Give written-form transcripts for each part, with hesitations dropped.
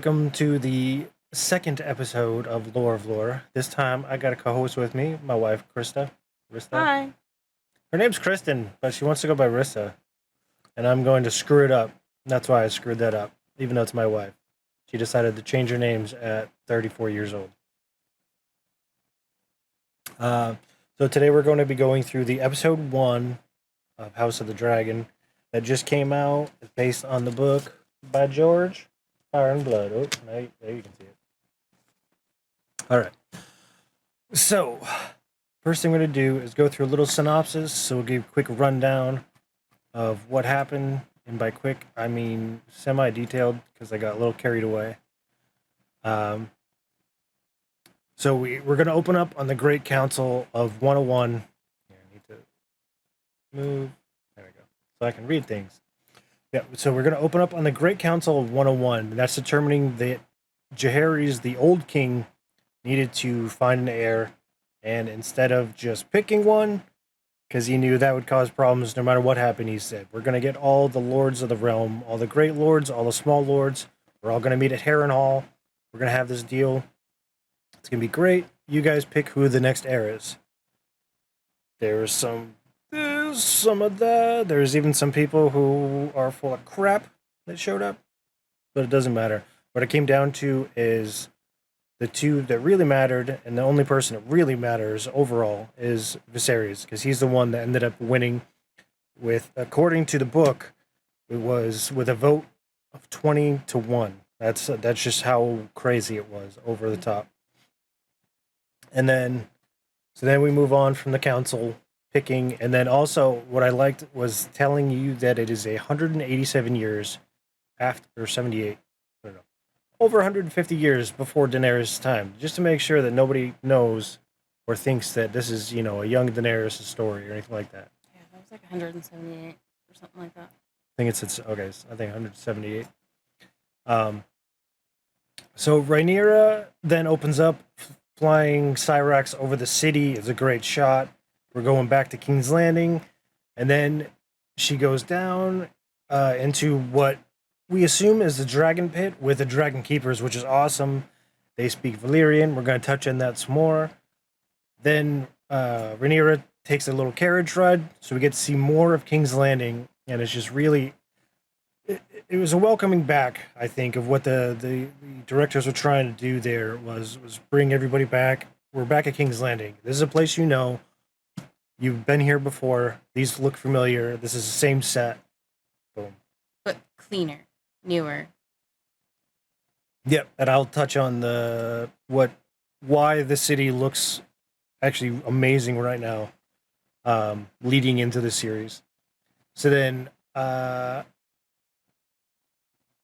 Welcome to the second episode of Lore of Lore. This time I got a co-host with me, my wife Krista. Rista. Hi. Her name's Kristen, but she wants to go by Rissa, and I'm going to screw it up. That's why I screwed that up, even though it's my wife. She decided to change her names at 34 years old. Uh, so today we're going to be going through the episode 1 of House of the Dragon that just came out. It's based on the book by George. Fire and Blood. Oh, there you can see it. All right. So, first thing we're going to do is go through a little synopsis. So we'll give a quick rundown of what happened. And by quick, I mean semi-detailed because I got a little carried away. So we're going to open up on the Great Council of 101. Here, I need to move. There we go. So I can read things. Yeah, so we're going to open up on the Great Council of 101. And that's determining that Jaehaerys, the old king, needed to find an heir. And instead of just picking one, because he knew that would cause problems no matter what happened, he said, we're going to get all the lords of the realm, all the great lords, all the small lords. We're all going to meet at Harrenhal. We're going to have this deal. It's going to be great. You guys pick who the next heir is. There's some of that. There's even some people who are full of crap that showed up. But it doesn't matter. What it came down to is the two that really mattered, and the only person that really matters overall is Viserys, because he's the one that ended up winning with, according to the book, it was with a vote of 20-1. That's just how crazy it was, over the top. And then, so then we move on from the council picking, and then also what I liked was telling you that it is 187 years after, or 78, I don't know, over 150 years before Daenerys' time, just to make sure that nobody knows or thinks that this is, you know, a young Daenerys story or anything like that. Yeah, that was like 178 or something like that. I think it's okay. I think 178. So Rhaenyra then opens up, flying Cyrax over the city. It's a great shot. We're going back to King's Landing, and then she goes down into what we assume is the Dragon Pit with the Dragon Keepers, which is awesome. They speak Valyrian. We're going to touch on that some more. Then Rhaenyra takes a little carriage ride, so we get to see more of King's Landing, and it's just really... It was a welcoming back, I think, of what the directors were trying to do there was bring everybody back. We're back at King's Landing. This is a place you know. You've been here before. These look familiar. This is the same set. Boom. But cleaner, newer. Yep, and I'll touch on why the city looks actually amazing right now, leading into the series. So then,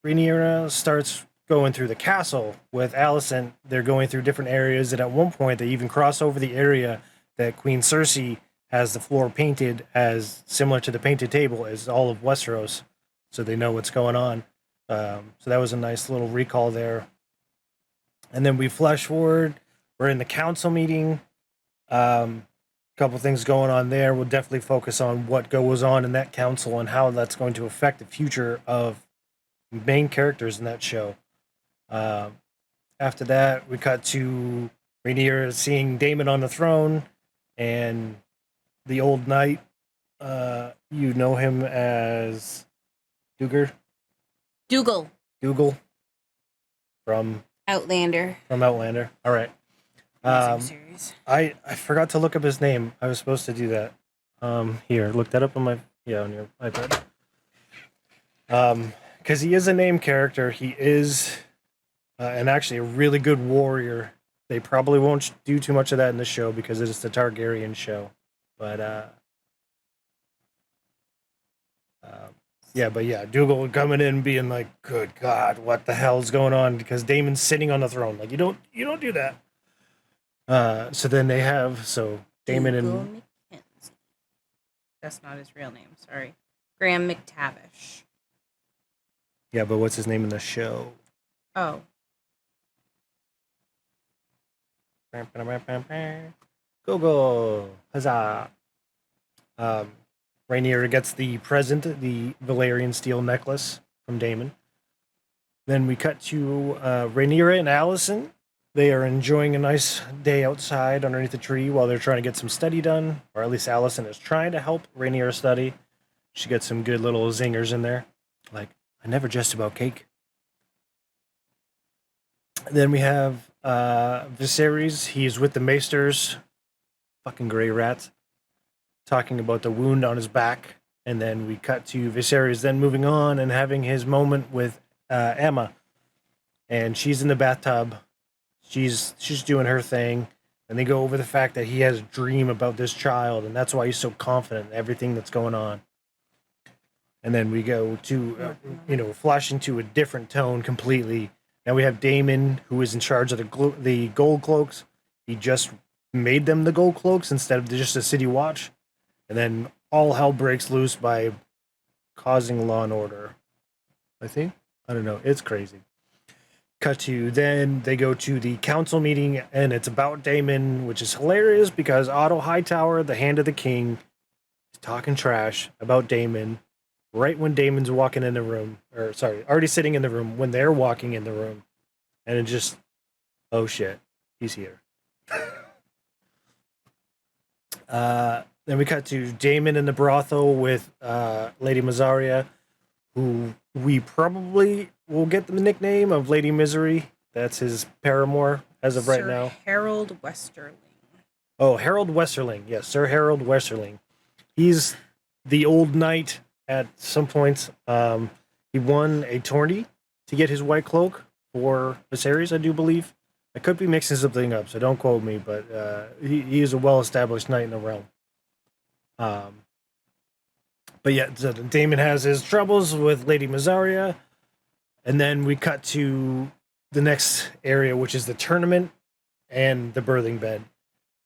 Rhaenyra starts going through the castle with Alicent. They're going through different areas, and at one point they even cross over the area that Queen Cersei has the floor painted as similar to the painted table as all of Westeros, so they know what's going on. So that was a nice little recall there. And then we flash forward. We're in the council meeting. Couple things going on there. We'll definitely focus on what goes on in that council and how that's going to affect the future of main characters in that show. After that, we cut to Rhaenyra seeing Daemon on the throne, and the old knight. You know him as Dougal from Outlander. All right. Series. I forgot to look up his name. I was supposed to do that. Here, look that up on on your iPad. Because he is a name character. He is, and actually a really good warrior. They probably won't do too much of that in the show because it is the Targaryen show. But, Dougal coming in being like, good God, what the hell's going on? Because Daemon's sitting on the throne. Like, you don't do that. So then they have, Daemon Dougal and... McKenzie. That's not his real name, sorry. Graham McTavish. Yeah, but what's his name in the show? Oh. Google. Huzzah. Rhaenyra gets the present, the Valyrian steel necklace from Daemon. Then we cut to Rhaenyra and Allison. They are enjoying a nice day outside underneath the tree while they're trying to get some study done, or at least Allison is trying to help Rhaenyra study. She gets some good little zingers in there, like I never jest about cake. Then we have Viserys. He's with the Maesters, fucking gray rats, talking about the wound on his back. And then we cut to Viserys then moving on and having his moment with Emma. And she's in the bathtub. She's doing her thing. And they go over the fact that he has a dream about this child, and that's why he's so confident in everything that's going on. And then we go to, flash into a different tone completely. Now we have Daemon, who is in charge of the gold cloaks. He just made them the gold cloaks instead of just a city watch. And then all hell breaks loose by causing law and order. I think. I don't know. It's crazy. Cut to then they go to the council meeting, and it's about Daemon, which is hilarious because Otto Hightower, the Hand of the King, is talking trash about Daemon right when Daemon's walking in the room, or sorry, already sitting in the room when they're walking in the room, and it just, oh shit, he's here. Then we cut to Daemon in the brothel with Lady Mazaria, who we probably will get the nickname of Lady Misery. That's his paramour as of right now. Harold Westerling. Oh, Harold Westerling. Yes, Sir Harold Westerling. He's the old knight at some points. He won a tourney to get his white cloak for Viserys, I do believe. I could be mixing something up, so don't quote me, but he is a well-established knight in the realm. But yeah, so Daemon has his troubles with Lady Mazaria, and then we cut to the next area, which is the tournament and the birthing bed.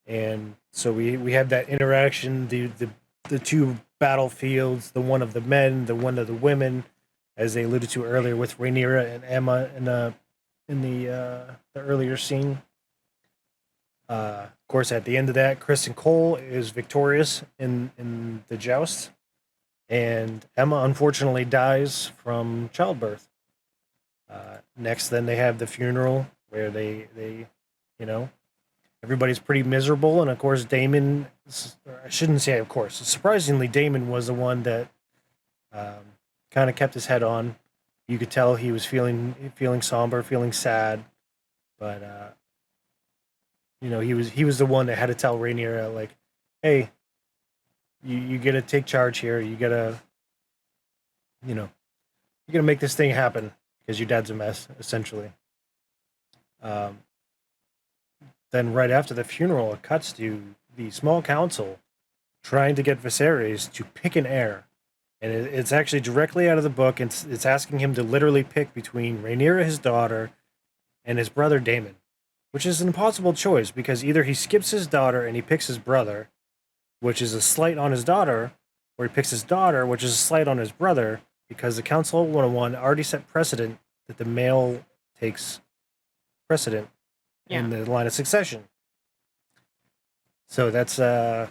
And so we have that interaction, the two battlefields, the one of the men, the one of the women, as they alluded to earlier with Rhaenyra and Emma in the earlier scene. Of course, at the end of that, Kristen Cole is victorious in the joust, and Emma unfortunately dies from childbirth. Next, then they have the funeral where they everybody's pretty miserable, and of course Daemon. I shouldn't say of course. Surprisingly, Daemon was the one that kind of kept his head on. You could tell he was feeling somber, feeling sad, but he was the one that had to tell Rhaenyra, like, hey, you gotta take charge here. You gotta make this thing happen because your dad's a mess, essentially. Then right after the funeral, it cuts to the small council trying to get Viserys to pick an heir. And it's actually directly out of the book. It's asking him to literally pick between Rhaenyra, his daughter, and his brother Daemon, which is an impossible choice because either he skips his daughter and he picks his brother, which is a slight on his daughter, or he picks his daughter, which is a slight on his brother, because the Council 101 already set precedent that the male takes precedent in the line of succession. So that's there's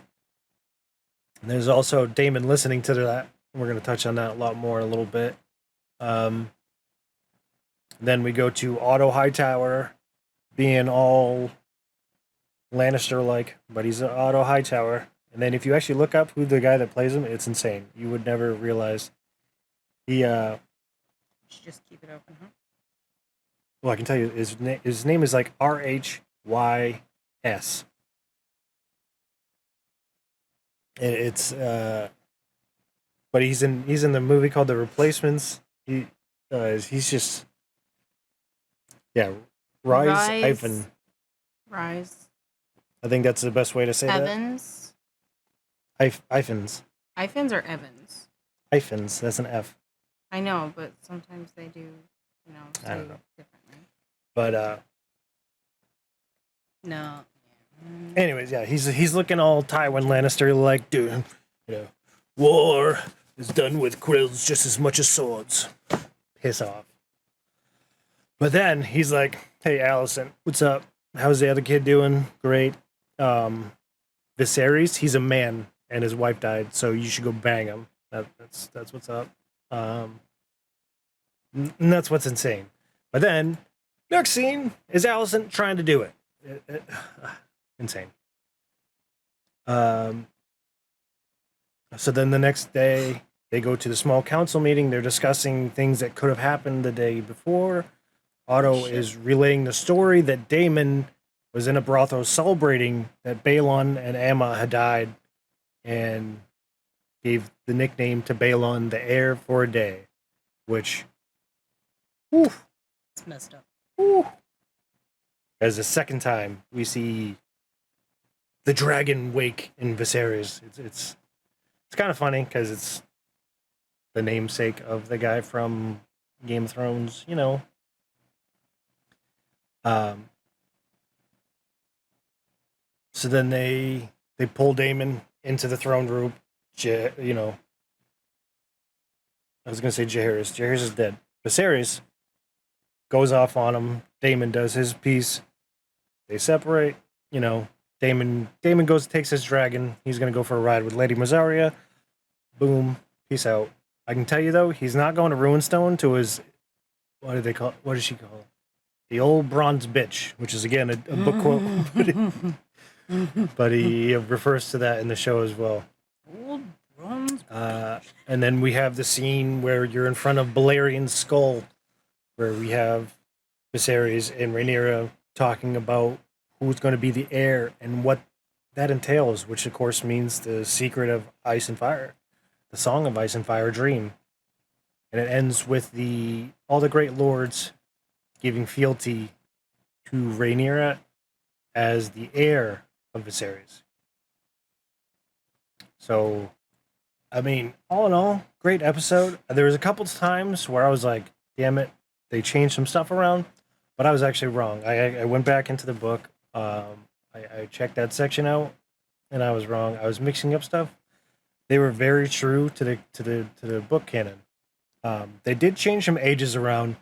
also Daemon listening to that. We're going to touch on that a lot more in a little bit. Then we go to Otto Hightower being all Lannister-like, but he's an Otto Hightower. And then if you actually look up who the guy that plays him, it's insane. You would never realize. He should just keep it open, huh? Well, I can tell you his name is like RHYS. It's but he's in the movie called The Replacements. He's just Rise. I think that's the best way to say Evans. that. Ifans. Ifans or Evans? Ifans. That's an F. I know, but sometimes they do, I don't know. differently. But No. anyways, yeah, he's looking all Tywin Lannister like, dude, war is done with quills just as much as swords. Piss off. But then he's like, hey, Allison, what's up? How's the other kid doing? Great. Viserys, he's a man, and his wife died, so you should go bang him. That's what's up. And that's what's insane. But then, next scene is Allison trying to do it. Insane. So then the next day, they go to the small council meeting. They're discussing things that could have happened the day before. Otto is relaying the story that Damon was in a brothel celebrating that Balon and Emma had died, and gave the nickname to Balon the heir for a day, which, whew, It's messed up. whew. As the second time we see the dragon wake in Viserys. It's kind of funny because it's the namesake of the guy from Game of Thrones, you know. So then they pull Daemon into the throne room. You know, I was gonna say Jaehaerys. Jaehaerys is dead. Viserys goes off on him. Daemon does his piece. They separate. You know, Daemon goes takes his dragon. He's gonna go for a ride with Lady Marsaria. Boom. Peace out. I can tell you though, he's not going to Ruinstone to his, what do they call? What does she call it? The old bronze bitch, which is again a book quote, but he refers to that in the show as well. Old bronze. And then we have the scene where you're in front of Balerian's skull, where we have Viserys and Rhaenyra talking about who's going to be the heir and what that entails, which of course means the secret of Ice and Fire, the Song of Ice and Fire dream. And it ends with all the great lords giving fealty to Rhaenyra as the heir of Viserys. So, I mean, all in all, great episode. There was a couple times where I was like, damn it, they changed some stuff around, but I was actually wrong. I went back into the book. I checked that section out, and I was wrong. I was mixing up stuff. They were very true to the book canon. They did change some ages around,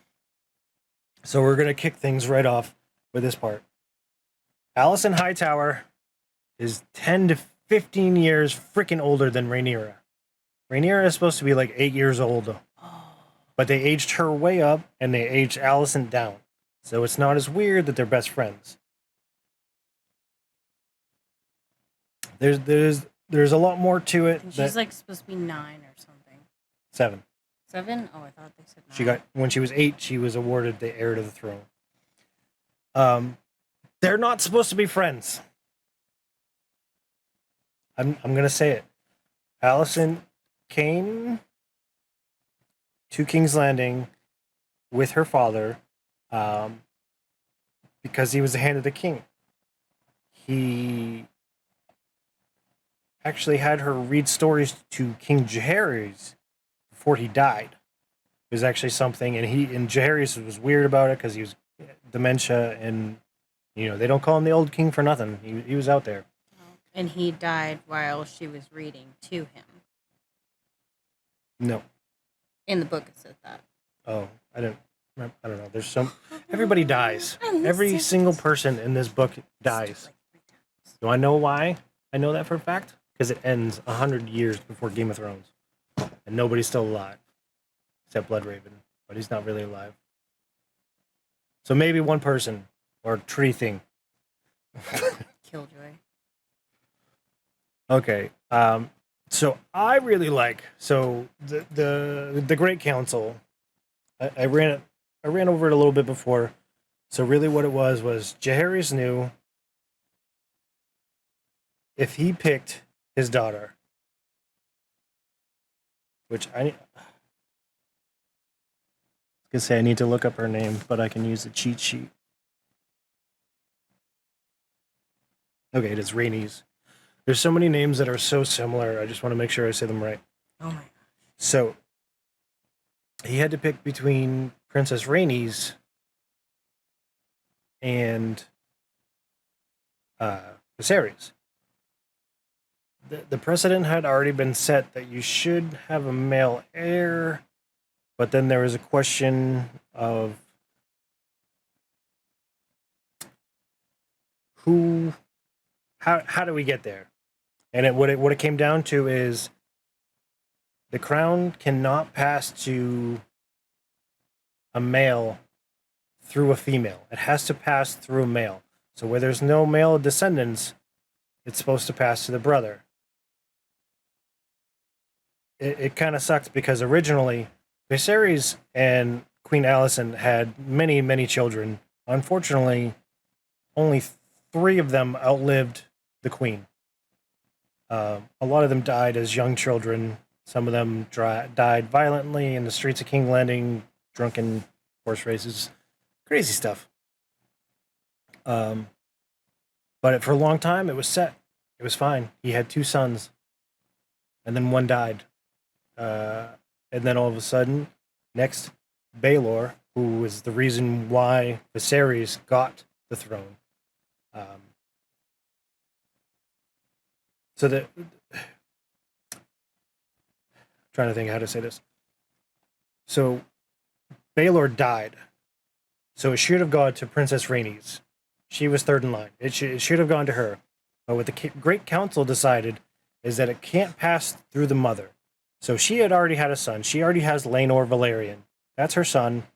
so we're gonna kick things right off with this part. Alicent Hightower is 10 to 15 years freaking older than Rhaenyra. Rhaenyra is supposed to be like 8 years old, but they aged her way up and they aged Alicent down. So it's not as weird that they're best friends. There's a lot more to it. She's like supposed to be 9 or something. 7. 7? Oh, I thought they said 9. She got when she was 8, she was awarded the heir to the throne. They're not supposed to be friends. I'm gonna say it. Alicent came to King's Landing with her father, because he was the hand of the king. He actually had her read stories to King Jaehaerys before he died. It was actually something, and Jaehaerys was weird about it because he was dementia, and you know they don't call him the old king for nothing. He was out there. And he died while she was reading to him. No. In the book, it said that. Oh, I don't know. There's some. Everybody dies. Every single person in this book dies. Do I know why? I know that for a fact because it ends 100 years before Game of Thrones, and nobody's still alive except Bloodraven, but he's not really alive. So maybe one person or tree thing. Killjoy. Okay. So I really like the Great Council. I ran over it a little bit before. So really, what it was Jaehaerys knew if he picked his daughter, which I was gonna say I need to look up her name, but I can use the cheat sheet. Okay, it is Rhaenys. There's so many names that are so similar. I just want to make sure I say them right. Oh my gosh. So he had to pick between Princess Rhaenys and Viserys. The precedent had already been set that you should have a male heir, but then there was a question of how do we get there? And what it came down to is the crown cannot pass to a male through a female. It has to pass through a male. So where there's no male descendants, it's supposed to pass to the brother. It kind of sucks because originally Viserys and Queen Alicent had many, many children. Unfortunately, only 3 of them outlived the queen. A lot of them died as young children. Some of them died violently in the streets of King's Landing, drunken horse races, crazy stuff. But for a long time, it was set. It was fine. He had 2 sons, and then 1 died. And then all of a sudden, next, Baelor, who was the reason why Viserys got the throne. So that, trying to think how to say this. So Baelor died. So it should have gone to Princess Rhaenys. She was 3rd in line. It should have gone to her. But what the Great Council decided is that it can't pass through the mother. So she had already had a son. She already has Laenor Valerian. That's her son.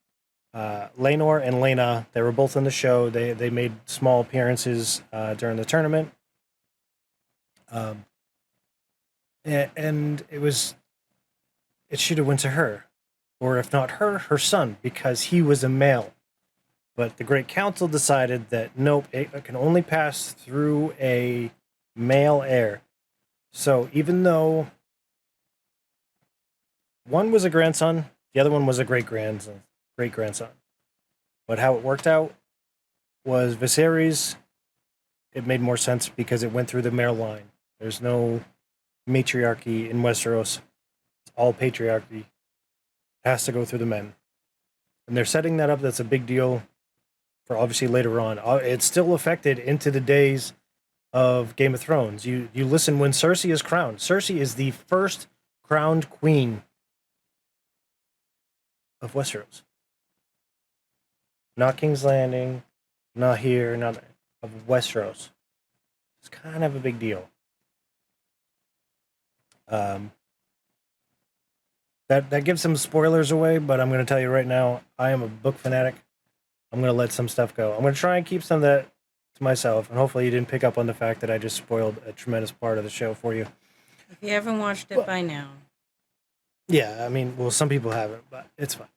Laenor and Laena, they were both in the show. They made small appearances during the tournament. And it should have went to her. Or if not her, her son, because he was a male. But the Great Council decided that nope, it can only pass through a male heir. So even though one was a grandson, the other one was a great grandson. But how it worked out was Viserys, it made more sense because it went through the male line. There's no matriarchy in Westeros. It's all patriarchy. It has to go through the men. And they're setting that up. That's a big deal for obviously later on. It's still affected into the days of Game of Thrones. You listen when Cersei is crowned. Cersei is the first crowned queen of Westeros. Not King's Landing, not here, not of Westeros. It's kind of a big deal. That gives some spoilers away, but I'm going to tell you right now, I am a book fanatic. I'm going to let some stuff go. I'm going to try and keep some of that to myself, and hopefully you didn't pick up on the fact that I just spoiled a tremendous part of the show for you. If you haven't watched it by now. Yeah, I mean, well, some people haven't, but it's fine.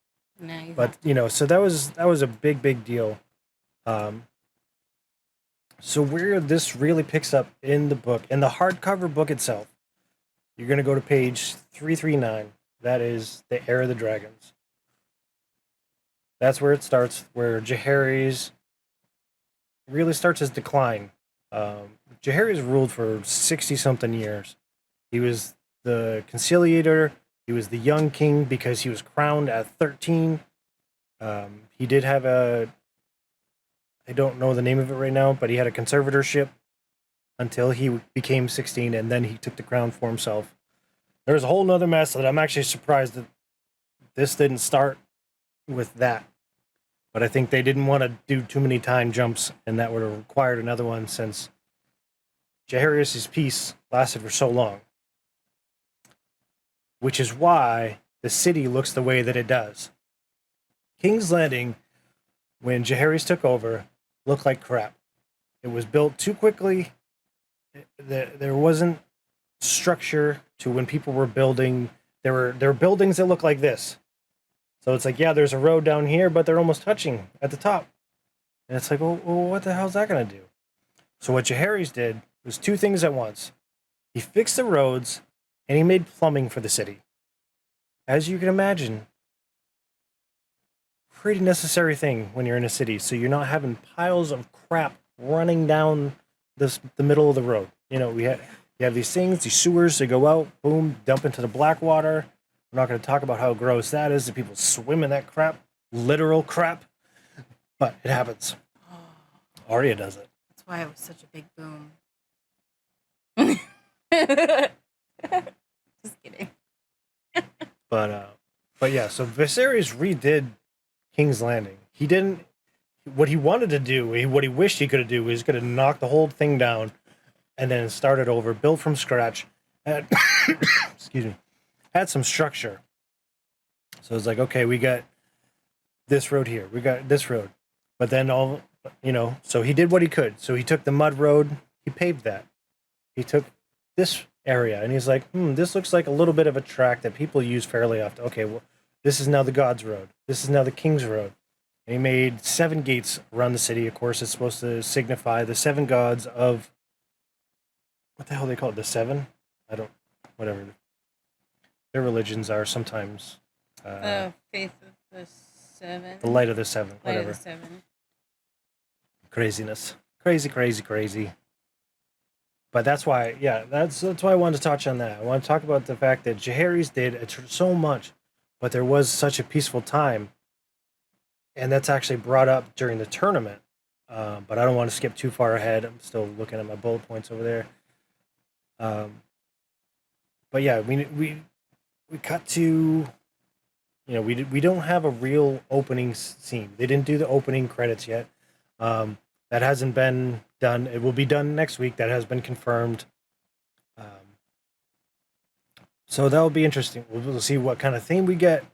No, but so that was a big deal. So where this really picks up in the book, in the hardcover book itself, you're going to go to page 339. That is the Heir of the Dragons. That's where it starts, where Jaehaerys really starts his decline. Jaehaerys ruled for 60-something years. He was the conciliator. He was the young king because he was crowned at 13. He did have I don't know the name of it right now, but he had a conservatorship until he became 16, and then he took the crown for himself. There's a whole nother mess that I'm actually surprised that this didn't start with that. But I think they didn't want to do too many time jumps, and that would have required another one since Jaehaerys' peace lasted for so long. Which is why the city looks the way that it does. King's Landing, when Jaehaerys took over, looked like crap. It was built too quickly. There wasn't structure to when people were building. There were buildings that look like this. So it's like, yeah, there's a road down here, but they're almost touching at the top. And it's like, well what the hell's that going to do? So what Jaehaerys did was 2 things at once. He fixed the roads, and he made plumbing for the city. As you can imagine, pretty necessary thing when you're in a city, so you're not having piles of crap running down the middle of the road. You have these things, these sewers, they go out, boom, dump into the black water. I'm not going to talk about how gross that is, that people swim in that crap, literal crap, but it happens. Arya does it. That's why it was such a big boom. Just kidding. But yeah, so Viserys redid King's Landing. He didn't. What he wanted to do, what he wished he could have do, was going to knock the whole thing down, and then start it over, build from scratch. And, excuse me, had some structure. So it's like, okay, we got this road here, we got this road. But then so he did what he could. So he took the mud road, he paved that. He took this area and he's like, this looks like a little bit of a track that people use fairly often. Okay, well, this is now the God's Road. This is now the King's Road. And he made 7 gates around the city. Of course, it's supposed to signify the 7 gods of what the hell they call it? The 7? I don't, whatever. Their religions are sometimes The faith of the 7. the light of the 7, Light whatever. of the 7. Craziness. Crazy. But that's why, that's why I wanted to touch on that. I want to talk about the fact that Jaehaerys did so much, but there was such a peaceful time, and that's actually brought up during the tournament. But I don't want to skip too far ahead. I'm still looking at my bullet points over there. But yeah, we cut to, we don't have a real opening scene. They didn't do the opening credits yet. That hasn't been done. It will be done next week. That has been confirmed. So that will be interesting. We'll see what kind of theme we get.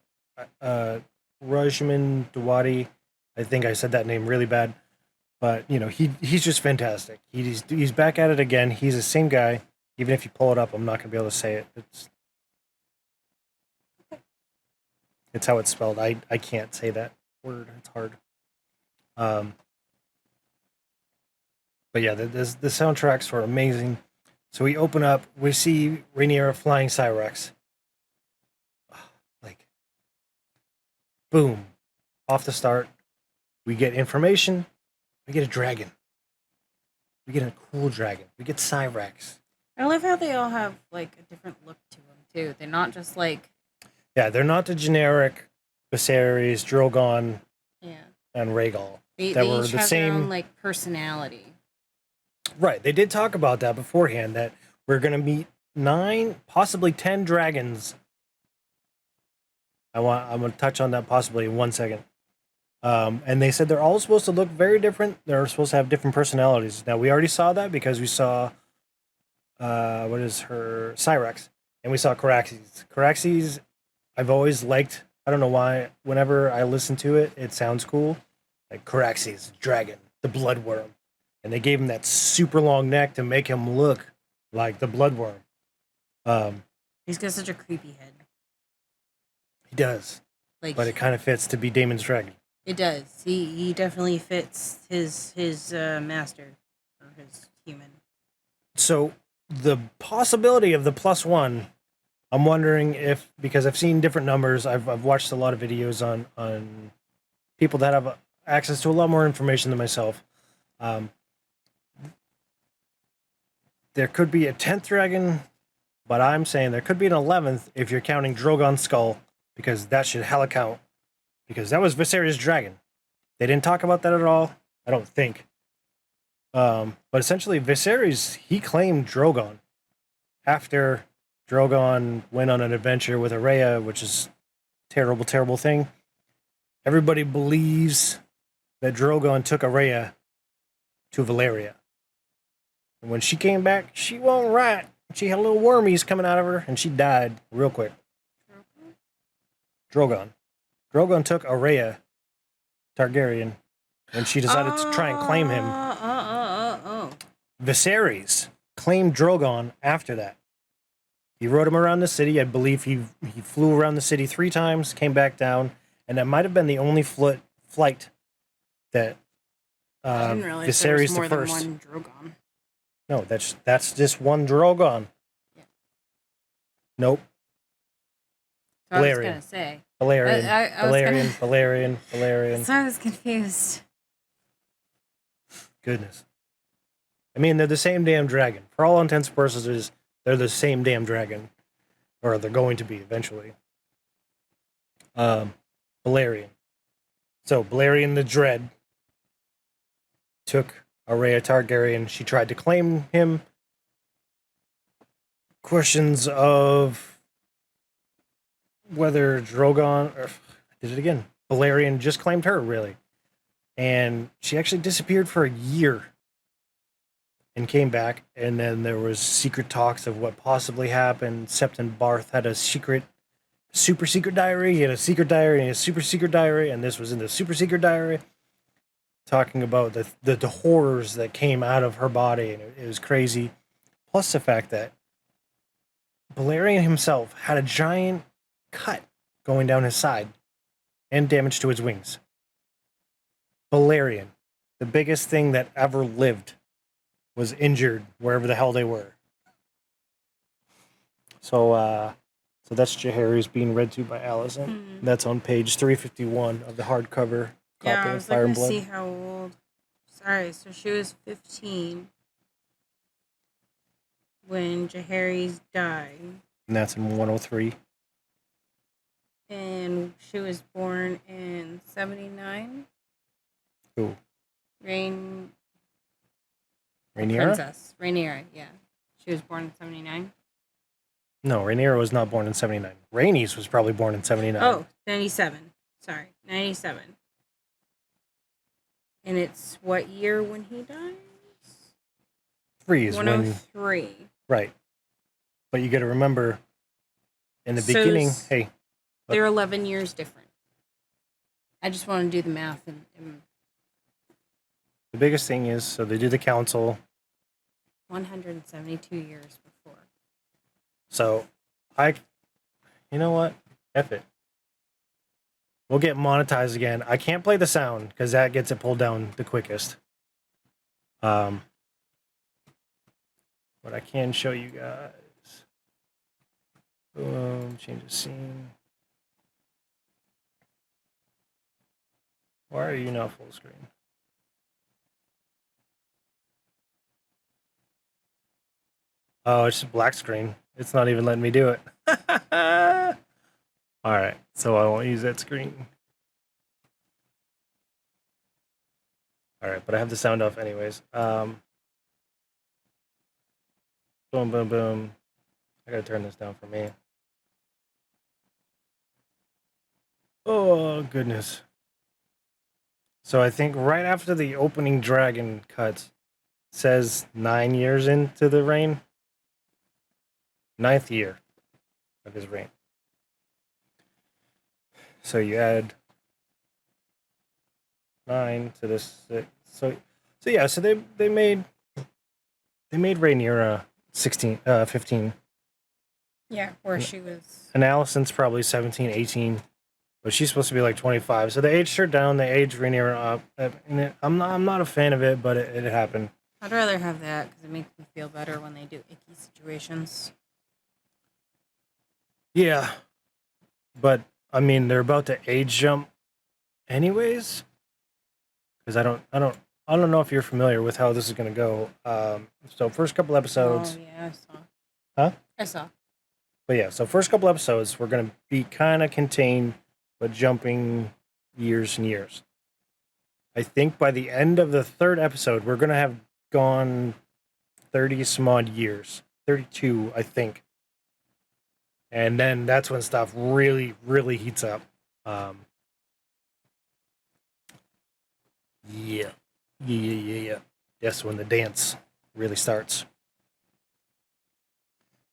Rajman Dawadi, I think I said that name really bad, but he's just fantastic. He's back at it again. He's the same guy. Even if you pull it up, I'm not gonna be able to say it. It's how it's spelled. I can't say that word. It's hard. But yeah, the soundtracks were amazing. So we open up, we see Rhaenyra flying Cyrex. Like, boom. Off the start, we get information. We get a dragon. We get a cool dragon. We get Cyrex. I love how they all have like a different look to them too. They're not just like they're not the generic Viserys, Drogon, and Rhaegal. They were each the have same their own like personality. Right. They did talk about that beforehand, that we're going to meet 9, possibly 10 dragons. I'm going to touch on that possibly in 1 second. And they said they're all supposed to look very different. They're supposed to have different personalities. Now, we already saw that because we saw, what is her? Cyrex. And we saw Caraxes. Caraxes, I've always liked. I don't know why. Whenever I listen to it, it sounds cool. Like Caraxes, dragon, the bloodworm. And they gave him that super long neck to make him look like the bloodworm. He's got such a creepy head. He does. But it kind of fits to be Daemon's dragon. It does. He definitely fits his master or his human. So the possibility of the +1, I'm wondering if, because I've seen different numbers, I've watched a lot of videos on people that have access to a lot more information than myself. There could be a 10th dragon, but I'm saying there could be an 11th if you're counting Drogon's skull, because that should hella count. Because that was Viserys' dragon. They didn't talk about that at all, I don't think. But essentially, Viserys, he claimed Drogon after Drogon went on an adventure with Arya, which is a terrible, terrible thing. Everybody believes that Drogon took Arya to Valyria. And when she came back, she wasn't right. She had little wormies coming out of her, and she died real quick. Drogon took Arya Targaryen, and she decided to try and claim him. Viserys claimed Drogon after that. He rode him around the city. I believe he flew around the city 3 times, came back down, and that might have been the only flight that I didn't realize Viserys there was more the than First. one Drogon. No, that's just one Drogon. Yeah. Nope. So I was Valerian. gonna say. Valerian. I was Valerian. gonna- Valerian. So I was confused. Goodness. I mean, they're the same damn dragon. For all intents and purposes, they're the same damn dragon. Or they're going to be eventually. Valerian. So, Valerian the Dread took Arya Targaryen. She tried to claim him. Questions of whether Drogon, or did it again. Valerian just claimed her, really. And she actually disappeared for a year and came back. And then there was secret talks of what possibly happened. Septon Barth had a super secret diary. He had a secret diary and a super secret diary. And this was in the super secret diary. talking about the horrors that came out of her body, and it was crazy. Plus the fact that Balerion himself had a giant cut going down his side and damage to his wings. Balerion, the biggest thing that ever lived, was injured wherever the hell they were. So that's Jaehaerys being read to by Allison. That's on page 351 of the hardcover Yeah, copy I of was Fire looking and to Blood. see how old. Sorry, so she was 15 when Jaehaerys died, And that's in 103. and she was born in 79. Who? Rhaenyra, Rhaenyra? princess Rhaenyra. Yeah, she was born in 79. No, Rhaenyra was not born in 79. Rhaenys was probably born in 79. Oh, 97. Sorry, 97. And it's what year when he dies? 3 is when... 103. Right. But you got to remember, in the So beginning... Hey, they're 11 years different. I just want to do the math. And the biggest thing is, so they do the council. 172 years before. So, you know what? F it. We'll get monetized again. I can't play the sound because that gets it pulled down the quickest. But I can show you guys. Boom, change the scene. Why are you not full screen? Oh, it's just black screen. It's not even letting me do it. All right, so I won't use that screen. All right, but I have the sound off anyways. Boom, boom, boom. I gotta turn this down for me. Oh, goodness. So I think right after the opening dragon cuts, says 9 years into the reign. 9th year of his reign. So you add 9 to this 6. So yeah, so they made Rhaenyra 15. Yeah, where she was. And Alicent's probably 17, 18. But she's supposed to be like 25. So they aged her down, they aged Rhaenyra up. And I'm not a fan of it, but it happened. I'd rather have that because it makes me feel better when they do icky situations. Yeah. But I mean, they're about to age jump anyways. Because I don't know if you're familiar with how this is going to go. So first couple episodes. Oh, yeah, I saw. Huh? I saw. But yeah, so first couple episodes, we're going to be kind of contained, but jumping years and years. I think by the end of the third episode, we're going to have gone 30 some odd years. 32, I think. And then that's when stuff really, really heats up. Yeah. That's when the dance really starts.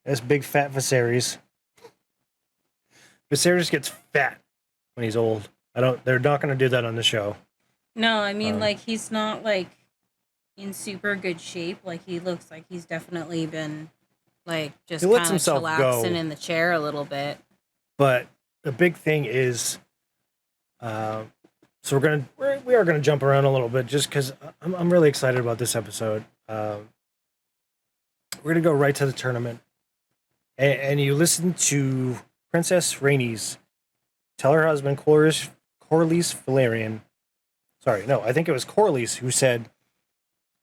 That's big fat Viserys. Viserys gets fat when he's old. They're not going to do that on the show. No, I mean, like, he's not, like, in super good shape. Like, he looks like he's definitely been, like, just He lets kind of himself chillaxing go. in the chair a little bit. But the big thing is, so we are gonna jump around a little bit just because I'm really excited about this episode. We're gonna go right to the tournament, and you listen to Princess Rhaenys tell her husband Corlys Velaryon. Sorry, no, I think it was Corlys who said,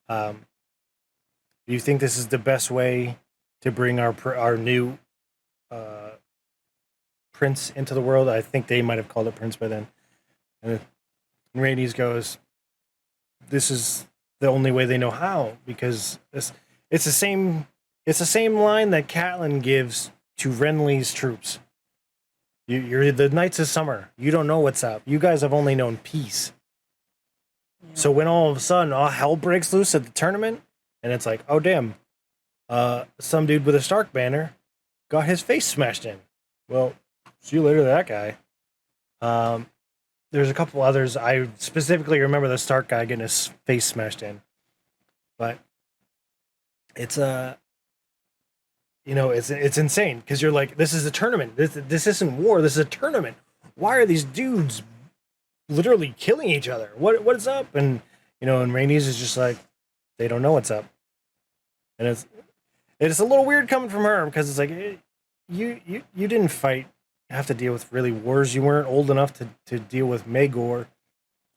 "Do you think this is the best way to bring our new prince into the world?" I think they might have called it prince by then. And Rhaenys goes, "This is the only way they know how, because it's the same line that Catelyn gives to Renly's troops. You're the Knights of Summer. You don't know what's up. You guys have only known peace." Yeah. So when all of a sudden all hell breaks loose at the tournament, and it's like, oh damn, some dude with a Stark banner got his face smashed in. Well, see you later, that guy. there's a couple others. I specifically remember the Stark guy getting his face smashed in, but it's a it's insane because you're like, this is a tournament. This isn't war. This is a tournament. Why are these dudes literally killing each other? What is up? And and Rainey's is just like, they don't know what's up, and it's a little weird coming from her because it's like, you didn't fight, have to deal with really wars. You weren't old enough to deal with Magor.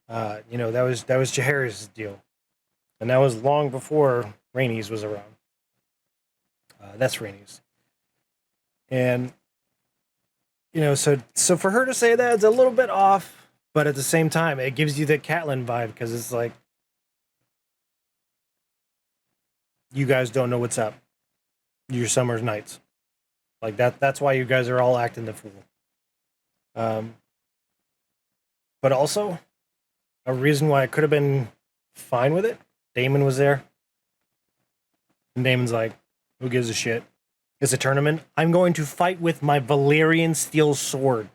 That was Jaehaerys' deal, and that was long before Rainey's was around. That's Rainey's, and so for her to say that, it's a little bit off, but at the same time, it gives you the Catelyn vibe because it's like, you guys don't know what's up. Your summer's nights, like that. That's why you guys are all acting the fool. Um, but also a reason why I could have been fine with it. Daemon was there, and Daemon's like, "Who gives a shit? It's a tournament. I'm going to fight with my Valyrian steel sword."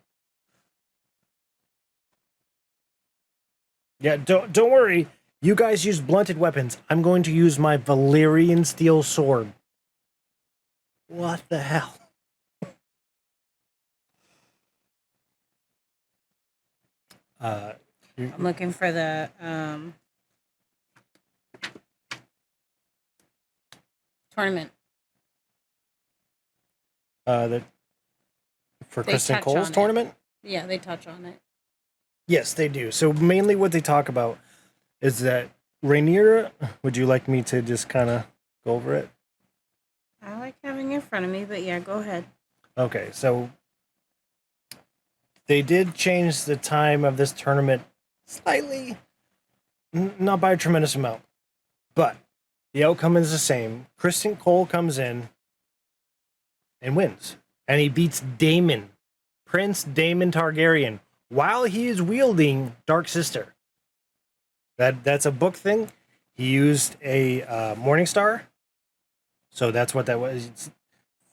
Yeah, don't worry. You guys use blunted weapons. I'm going to use my Valyrian steel sword. What the hell? Uh, I'm looking for the tournament. The for Kristen Cole's tournament. Yeah, they touch on it. Yes, they do. So mainly what they talk about is that Rhaenyra. Would you like me to just kind of go over it? I like having it in front of me, but yeah, go ahead. Okay, so they did change the time of this tournament slightly, not by a tremendous amount, but the outcome is the same. Kristen Cole comes in and wins, and he beats Daemon, Prince Daemon Targaryen, while he is wielding Dark Sister. That's a book thing. He used a Morning Star, so that's what that was.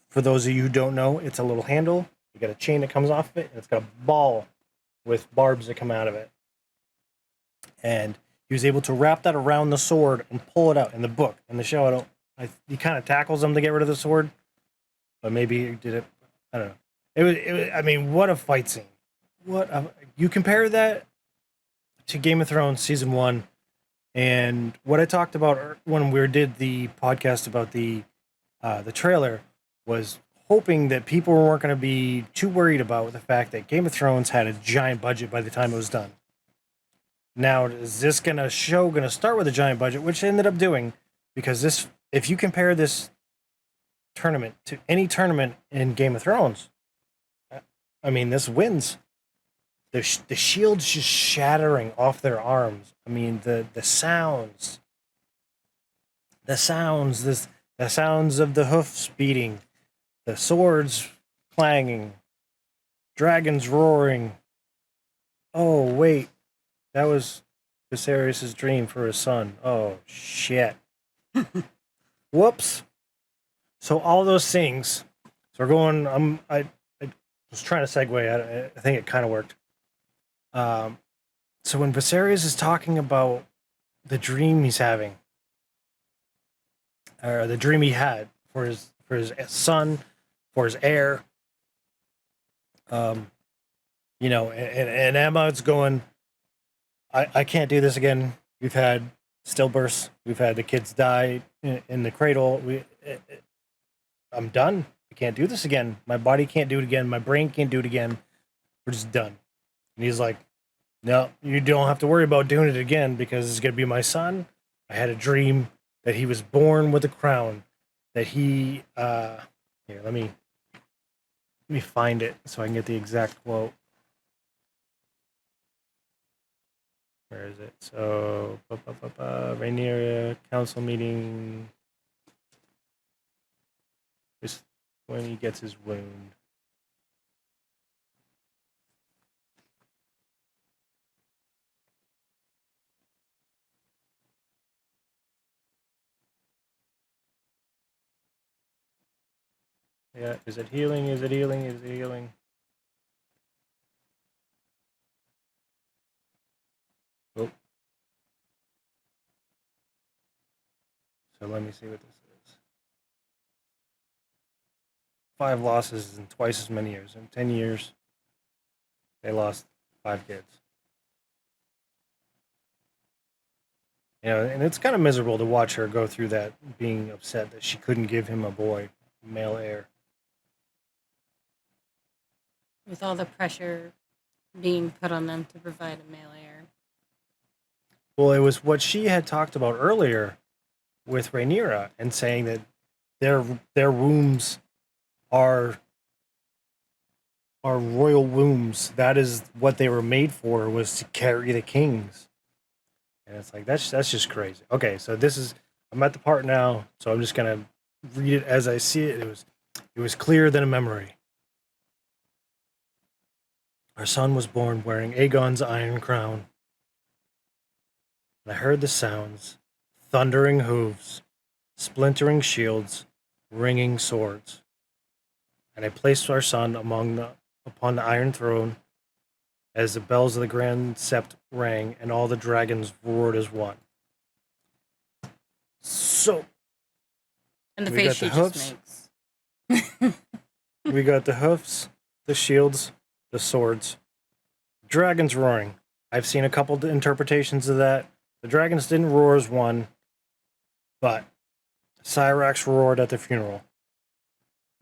For those of you who don't know, it's a little handle. You got a chain that comes off of it, and it's got a ball with barbs that come out of it. And he was able to wrap that around the sword and pull it out in the book. In the show, he kind of tackles him to get rid of the sword, but maybe he did it. I don't know. It was. I mean, what a fight scene! You compare that to Game of Thrones season 1, and what I talked about when we did the podcast about the trailer was hoping that people weren't going to be too worried about the fact that Game of Thrones had a giant budget by the time it was done. Now, is this show going to start with a giant budget, which it ended up doing? Because if you compare this tournament to any tournament in Game of Thrones, I mean, this wins. The shields just shattering off their arms. I mean, the sounds, the sounds, the sounds of the hoofs beating, the swords clanging, dragons roaring. Oh wait, that was Viserys' dream for his son. Oh shit. Whoops. So all those things. So we're going. I was trying to segue. I think it kind of worked. So when Viserys is talking about the dream he's having, or the dream he had for his son, for his heir, and Emma's going, I can't do this again. We've had stillbirths. We've had the kids die in the cradle. I'm done. I can't do this again. My body can't do it again. My brain can't do it again. We're just done. And he's like, no, you don't have to worry about doing it again because it's going to be my son. I had a dream that he was born with a crown, that he, here, let me find it so I can get the exact quote. Where is it? So, Rhaenyra council meeting. This when he gets his wound. Yeah, is it healing? Is it healing? Is it healing? So let me see what this is. 5 losses in twice as many years. In 10 years, they lost 5 kids. You know, and it's kind of miserable to watch her go through that, being upset that she couldn't give him a boy, male heir. With all the pressure being put on them to provide a male heir. Well, it was what she had talked about earlier with Rhaenyra, and saying that their wombs are royal wombs. That is what they were made for, was to carry the kings. And it's like that's just crazy. Okay, so I'm at the part now, so I'm just gonna read it as I see it. It was clearer than a memory. Our son was born wearing Aegon's iron crown. And I heard the sounds, thundering hooves, splintering shields, ringing swords. And I placed our son upon the iron throne as the bells of the grand sept rang and all the dragons roared as one. So, And the we face got she the just makes. we got the hoofs, the shields, the swords, dragons roaring. I've seen a couple interpretations of that. The dragons didn't roar as one, but Cyrax roared at the funeral.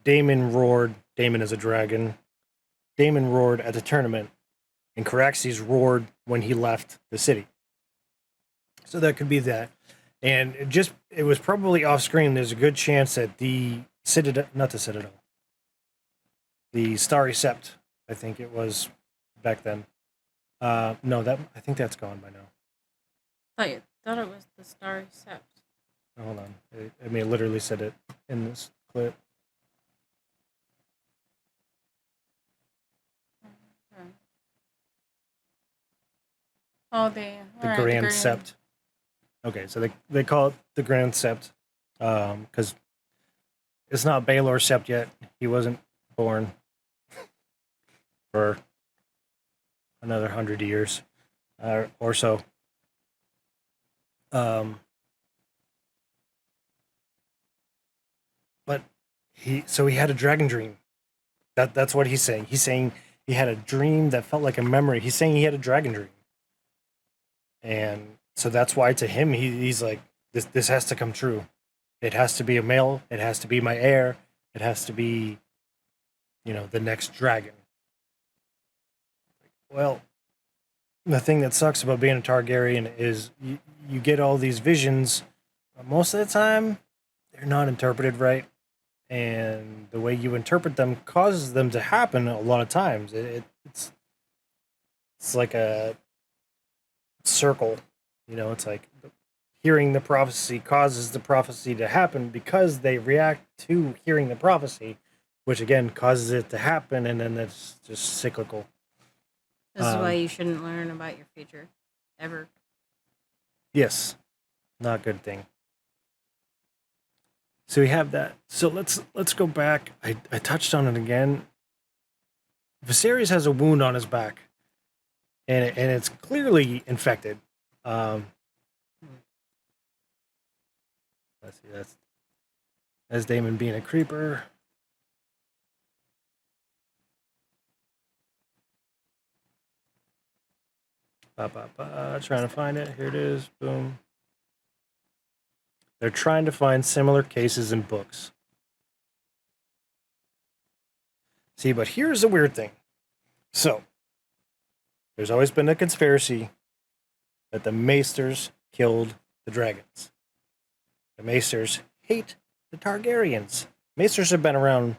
Daemon roared. Daemon is a dragon. Daemon roared at the tournament, and Caraxes roared when he left the city. So that could be that. And it was probably off screen. There's a good chance that the Citadel, not the Citadel, the Starry Sept, I think it was back then. No, I think that's gone by now. I thought it was the Starry Sept. Hold on. It literally said it in this clip. Oh, the Grand Sept. Okay, so they call it the Grand Sept because it's not Baelor Sept yet. He wasn't born for another 100 years or so. But he had a dragon dream. That's what he's saying. He's saying he had a dream that felt like a memory. He's saying he had a dragon dream. And so that's why to him he's like, this has to come true. It has to be a male. It has to be my heir. It has to be, the next dragon. Well, the thing that sucks about being a Targaryen is you get all these visions. But most of the time, they're not interpreted right. And the way you interpret them causes them to happen a lot of times. It's like a circle. It's like hearing the prophecy causes the prophecy to happen because they react to hearing the prophecy, which again causes it to happen, and then it's just cyclical. This is why you shouldn't learn about your future, ever. Yes, not a good thing. So we have that. So let's go back. I touched on it again. Viserys has a wound on his back, and it's clearly infected. Let's see. That's Daemon being a creeper. Trying to find it. Here it is. Boom. They're trying to find similar cases in books. See, but here's the weird thing. So, there's always been a conspiracy that the Maesters killed the dragons. The Maesters hate the Targaryens. Maesters have been around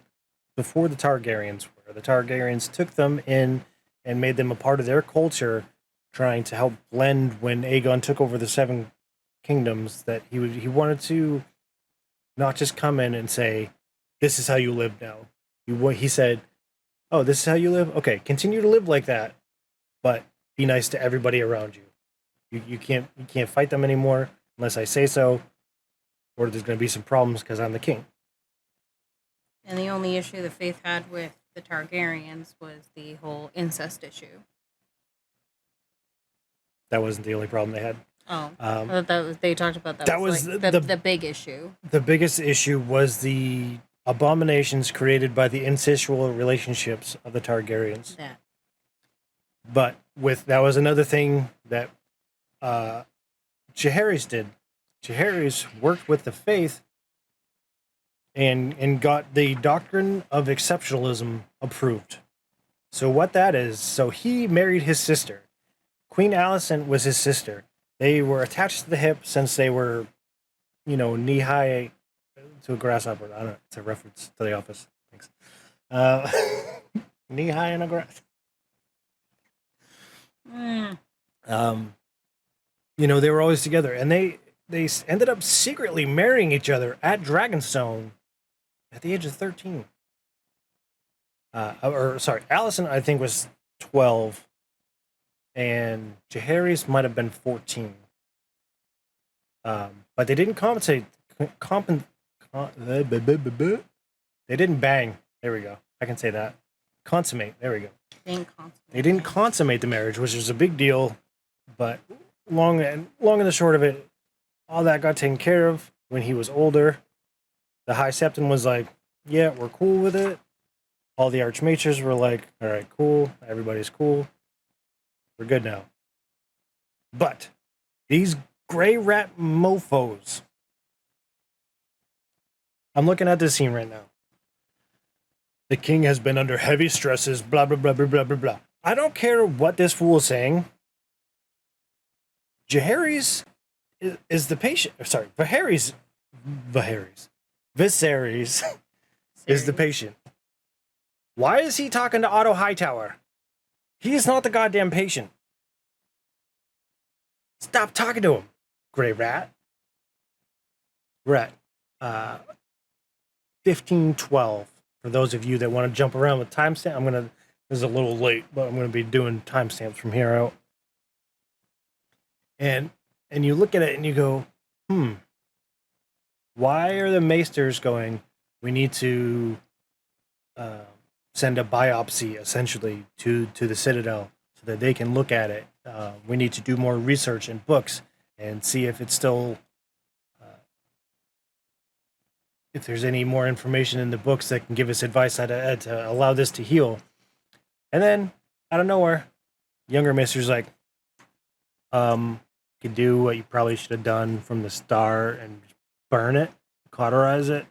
before the Targaryens were. The Targaryens took them in and made them a part of their culture, trying to help blend when Aegon took over the Seven Kingdoms. That he wanted to not just come in and say, "This is how you live now." He said, "Oh, this is how you live? Okay, continue to live like that, but be nice to everybody around you. You can't fight them anymore unless I say so, or there's going to be some problems because I'm the king." And the only issue the Faith had with the Targaryens was the whole incest issue. That wasn't the only problem they had. Oh, I Um, thought they talked about that, that was was like the big issue. the biggest issue was the abominations created by the incestual relationships of the Targaryens. That But that was another thing that uh, Jaehaerys did. Jaehaerys worked with the faith and got the doctrine of exceptionalism approved. So what that is, so he married his sister. Queen Alicent was his sister. They were attached to the hip since they were, knee high to a grasshopper. I don't know. It's a reference to The Office. Thanks. Uh, knee high in a grass. mm, Um, they were always together, and they ended up secretly marrying each other at Dragonstone at the age of 13. Or sorry, Allison I think was 12, and Jaehaerys might have been 14. But they didn't compensate. They didn't bang. There we go. I can say that. Consummate. There we go. They didn't consummate the marriage, which was a big deal. But long and the short of it, all that got taken care of when he was older. The High Septon was like, "Yeah, we're cool with it." All the Archmages were like, "All right, cool. Everybody's cool. We're good now." But these gray rat mofos. I'm looking at this scene right now. The king has been under heavy stresses, blah, blah, blah, blah, blah, blah, blah. I don't care what this fool is saying. Jaehaerys is the patient. Sorry, Viserys is the patient. Why is he talking to Otto Hightower? He is not the goddamn patient. Stop talking to him, gray rat. We're at 15:12. For those of you that want to jump around with timestamp, this is a little late, but I'm gonna be doing timestamps from here out. And you look at it and you go, why are the maesters going, we need to send a biopsy essentially to the Citadel so that they can look at it. We need to do more research in books and see if it's still if there's any more information in the books that can give us advice how to allow this to heal. And then out of nowhere, younger Mister's like, you could do what you probably should have done from the start and burn it, cauterize it.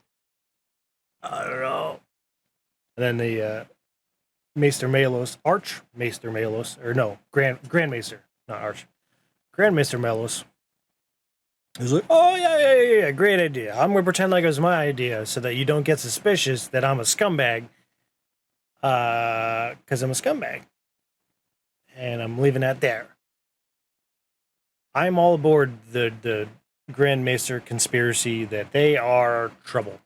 I don't know. And then the Maester Malos, Arch Maester Malos, or no, Grand Maester, not Arch, Grand Maester Malos. He's like, oh yeah, great idea. I'm gonna pretend like it was my idea so that you don't get suspicious that I'm a scumbag. Because I'm a scumbag, and I'm leaving that there. I'm all aboard the Grand Maester conspiracy that they are trouble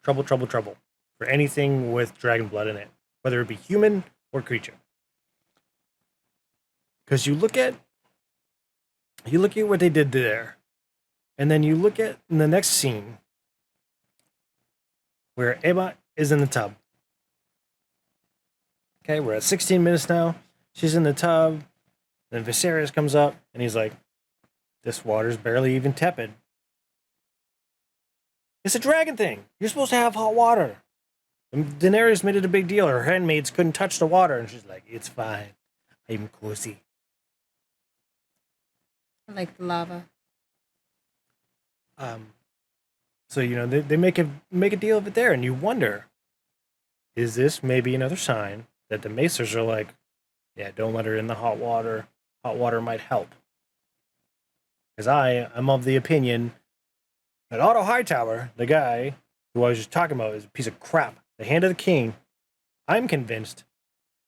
for anything with dragon blood in it, whether it be human or creature. Because you look at what they did there, and then you look at in the next scene where Emma is in the tub. Okay, we're at 16 minutes now. She's in the tub. Then Viserys comes up, and he's like, this water's barely even tepid. It's a dragon thing. You're supposed to have hot water. And Daenerys made it a big deal. Her handmaids couldn't touch the water, and she's like, it's fine. I'm cozy. I like the lava. So, they make a deal of it there, and you wonder, is this maybe another sign that the Macers are like, yeah, don't let her in the hot water. Hot water might help. Because I am of the opinion that Otto Hightower, the guy who I was just talking about, is a piece of crap. The Hand of the King, I'm convinced,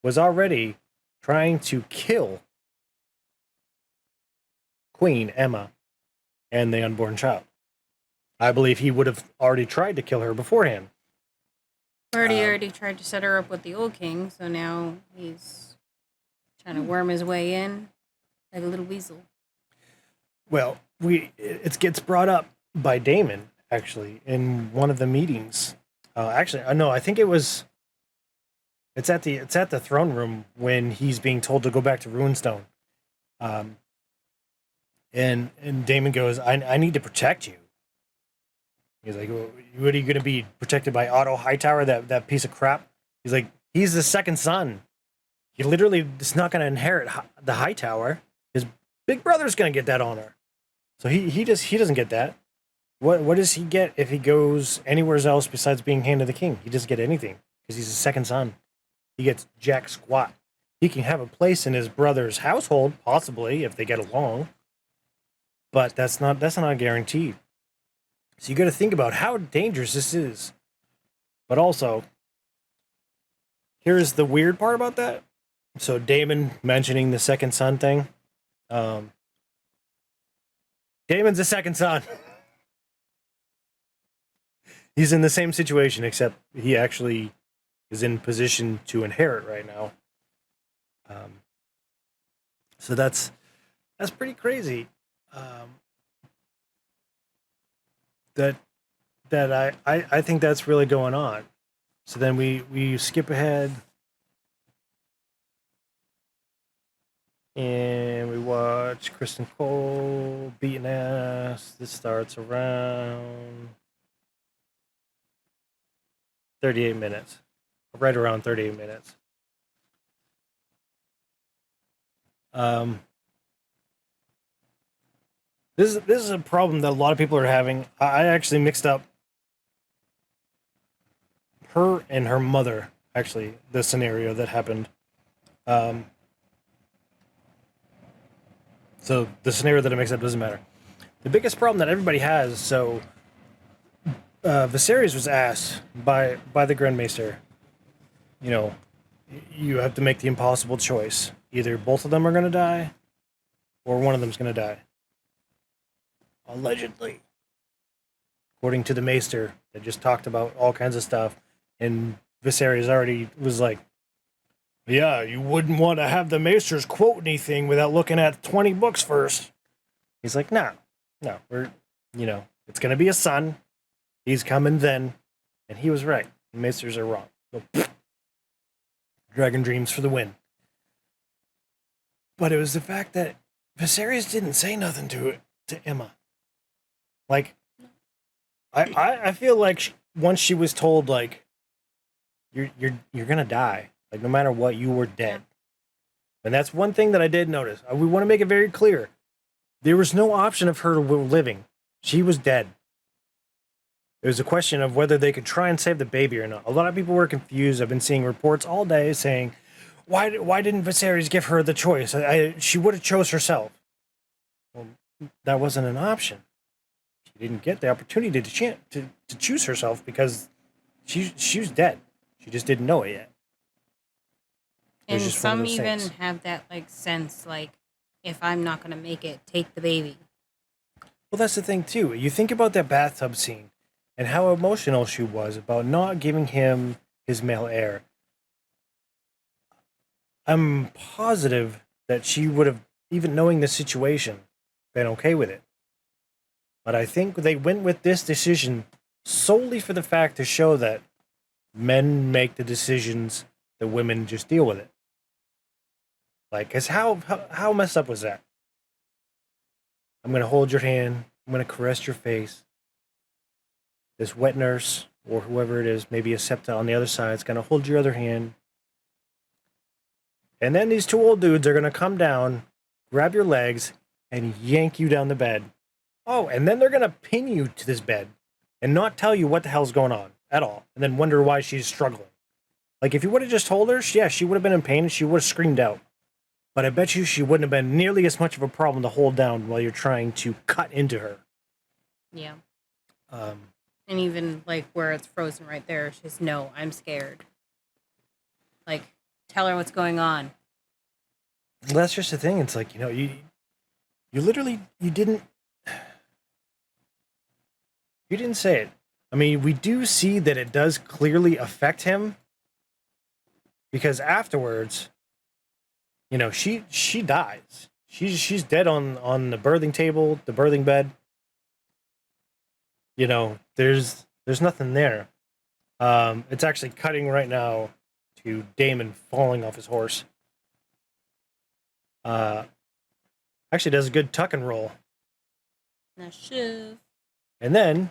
was already trying to kill Queen Emma and the unborn child. I believe he would have already tried to kill her beforehand. Already tried to set her up with the old king, so now he's trying to worm his way in like a little weasel. Well, it gets brought up by Daemon actually in one of the meetings. I think it was. It's at the throne room when he's being told to go back to Ruinstone, And Damon goes, I need to protect you. He's like, "Well, what are you going to be protected by Otto Hightower, that piece of crap?" He's like, he's the second son. He literally is not going to inherit the Hightower. His big brother's going to get that honor. So he doesn't get that. What does he get if he goes anywhere else besides being Hand of the King? He doesn't get anything because he's the second son. He gets jack squat. He can have a place in his brother's household, possibly if they get along, but that's not guaranteed. So you got to think about how dangerous this is. But also, here's the weird part about that. So Damon mentioning the second son thing. Damon's the second son. He's in the same situation, except he actually is in position to inherit right now. So that's pretty crazy. That I think that's really going on. So then we skip ahead and we watch Kristen Cole beating ass. This starts around 38 minutes, right around 38 minutes. This is a problem that a lot of people are having. I actually mixed up her and her mother. Actually, the scenario that happened. So the scenario that I mixed up doesn't matter. The biggest problem that everybody has. So Viserys was asked by the Grandmaster. You know, you have to make the impossible choice. Either both of them are going to die, or one of them's going to die. Allegedly. According to the Maester, that just talked about all kinds of stuff, and Viserys already was like, yeah, you wouldn't want to have the Maesters quote anything without looking at 20 books first. He's like, no, it's going to be a son. He's coming then. And he was right. The Maesters are wrong. So, Dragon Dreams for the win. But it was the fact that Viserys didn't say nothing to Emma. Like, I feel like once she was told, like, you're gonna die, like no matter what, you were dead. And that's one thing that I did notice. We want to make it very clear. There was no option of her living. She was dead. It was a question of whether they could try and save the baby or not. A lot of people were confused. I've been seeing reports all day saying, why didn't Viserys give her the choice? She would have chose herself. Well, that wasn't an option. She didn't get the opportunity to choose herself because she was dead. She just didn't know it yet. And some even have that like sense, like, if I'm not gonna make it, take the baby. Well, that's the thing too. You think about that bathtub scene and how emotional she was about not giving him his male heir. I'm positive that she would have, even knowing the situation, been okay with it. But I think they went with this decision solely for the fact to show that men make the decisions, the women just deal with it. Like, cause how messed up was that? I'm gonna hold your hand. I'm gonna caress your face. This wet nurse or whoever it is, maybe a septa on the other side, is gonna hold your other hand. And then these two old dudes are gonna come down, grab your legs, and yank you down the bed. Oh, and then they're gonna pin you to this bed and not tell you what the hell's going on at all, and then wonder why she's struggling. Like, if you would have just told her, yeah, she would have been in pain and she would have screamed out. But I bet you she wouldn't have been nearly as much of a problem to hold down while you're trying to cut into her. Yeah. And even like where it's frozen right there, she's no, I'm scared. Like, tell her what's going on. Well, that's just the thing. It's like, you literally you didn't say it. I mean, we do see that it does clearly affect him because afterwards, she dies. She's dead on the birthing table, the birthing bed. There's nothing there. It's actually cutting right now to Damon falling off his horse. Actually does a good tuck and roll. Nashiv. And then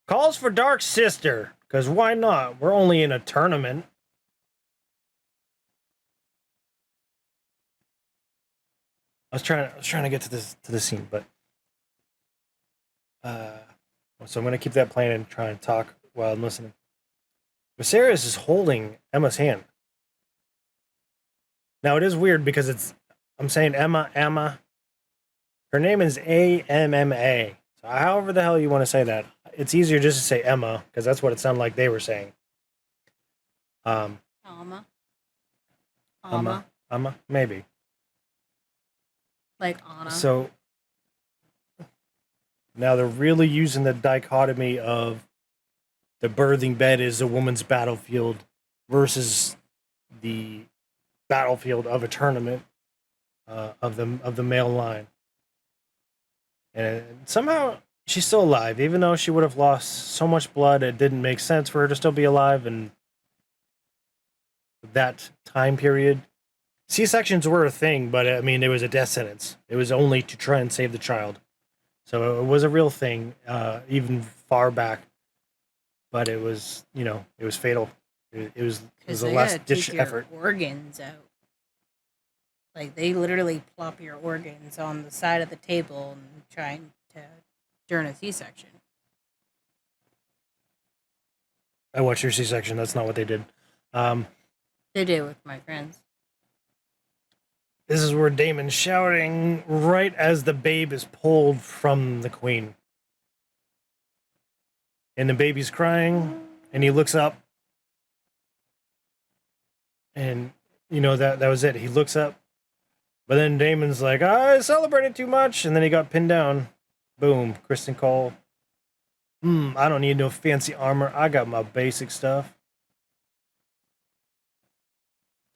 calls for Dark Sister, because why not? We're only in a tournament. I was trying to get to this scene, but so I'm gonna keep that playing and try and talk while I'm listening. Viserys is holding Emma's hand. Now it is weird because I'm saying Emma. Her name is Amma. So however the hell you want to say that, it's easier just to say Emma because that's what it sounded like they were saying. Alma, maybe. Like Anna. So now they're really using the dichotomy of the birthing bed is a woman's battlefield versus the battlefield of a tournament of the male line. And somehow she's still alive, even though she would have lost so much blood. It didn't make sense for her to still be alive in that time period. C-sections were a thing, but I mean, it was a death sentence. It was only to try and save the child. So it was a real thing, even far back. But it was, it was fatal. It was a last-ditch effort. Organs out. Like, they literally plop your organs on the side of the table and trying to during a C-section. I watched your C-section. That's not what they did. They did with my friends. This is where Daemon's shouting right as the babe is pulled from the queen. And the baby's crying, and he looks up. And, that was it. He looks up. But then Daemon's like, I celebrated too much. And then he got pinned down. Boom. Kristen Cole. I don't need no fancy armor. I got my basic stuff.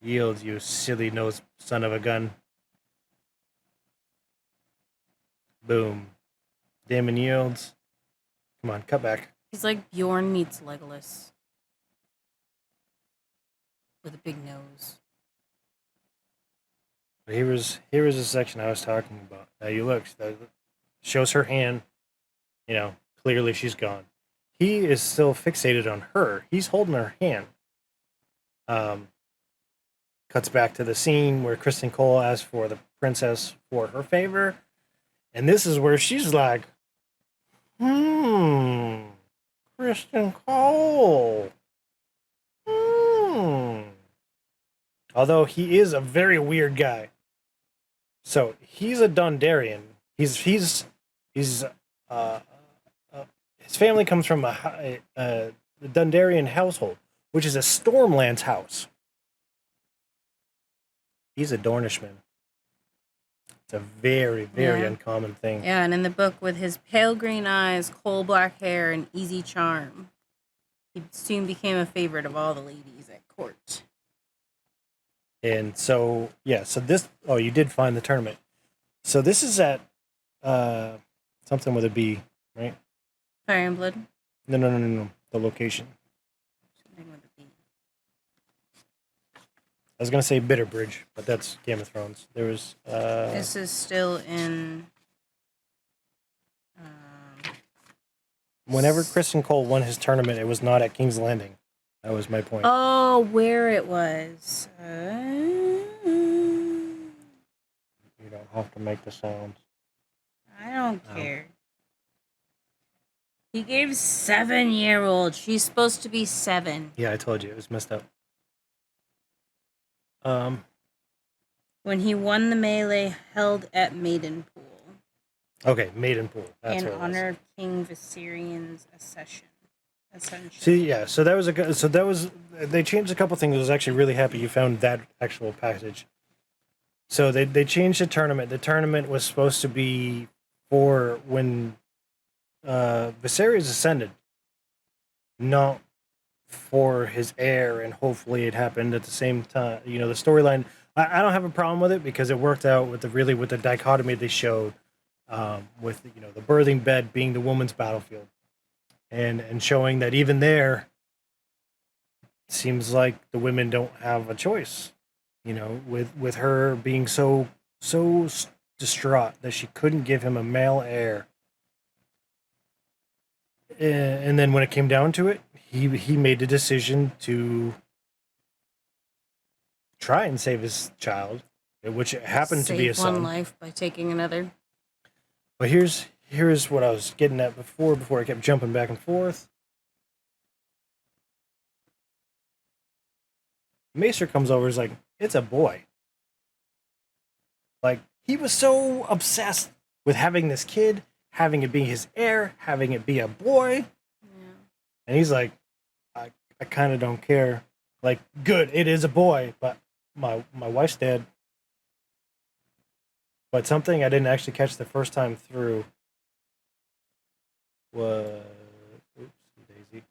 Yield, you silly nosed son of a gun. Boom. Daemon yields. Come on, cut back. He's like Bjorn meets Legolas. With a big nose. Here was the section I was talking about. Now you look, that shows her hand. Clearly she's gone. He is still fixated on her. He's holding her hand. Cuts back to the scene where Kristen Cole asks for the princess for her favor. And this is where she's like, Kristen Cole. Although he is a very weird guy. So he's a Dondarrion. His family comes from the Dondarrion household, which is a Stormlands house. He's a Dornishman. It's a very, very uncommon thing. Yeah, and in the book, with his pale green eyes, coal black hair, and easy charm, he soon became a favorite of all the ladies at court. And so, you did find the tournament. So this is at something with a B, right? Fire and Blood? No. The location. Something with a B. I was going to say Bitterbridge, but that's Game of Thrones. There was... This is still in... Whenever Kristen Cole won his tournament, it was not at King's Landing. That was my point. Oh, where it was. You don't have to make the sounds. I don't care. He gave 7-year-old. She's supposed to be 7. Yeah, I told you. It was messed up. When he won the melee held at Maidenpool. Okay, Maidenpool. That's in what it honor of King Viserion's ascension. See, yeah, so they changed a couple things. I was actually really happy you found that actual passage. So they changed the tournament. The tournament was supposed to be for when Viserys ascended, not for his heir, and hopefully it happened at the same time. The storyline, I don't have a problem with it because it worked out with the dichotomy they showed, with the birthing bed being the woman's battlefield. And showing that even there, seems like the women don't have a choice, with her being so distraught that she couldn't give him a male heir. And then when it came down to it, he made the decision to try and save his child, which happened to be a Save one son. life by taking another. But here's what I was getting at before I kept jumping back and forth. Maester comes over, is like, it's a boy. Like, he was so obsessed with having this kid, having it be his heir, having it be a boy. Yeah. And he's like, I kind of don't care. Like, good, it is a boy, but my wife's dead. But something I didn't actually catch the first time through was, oops, Daisy.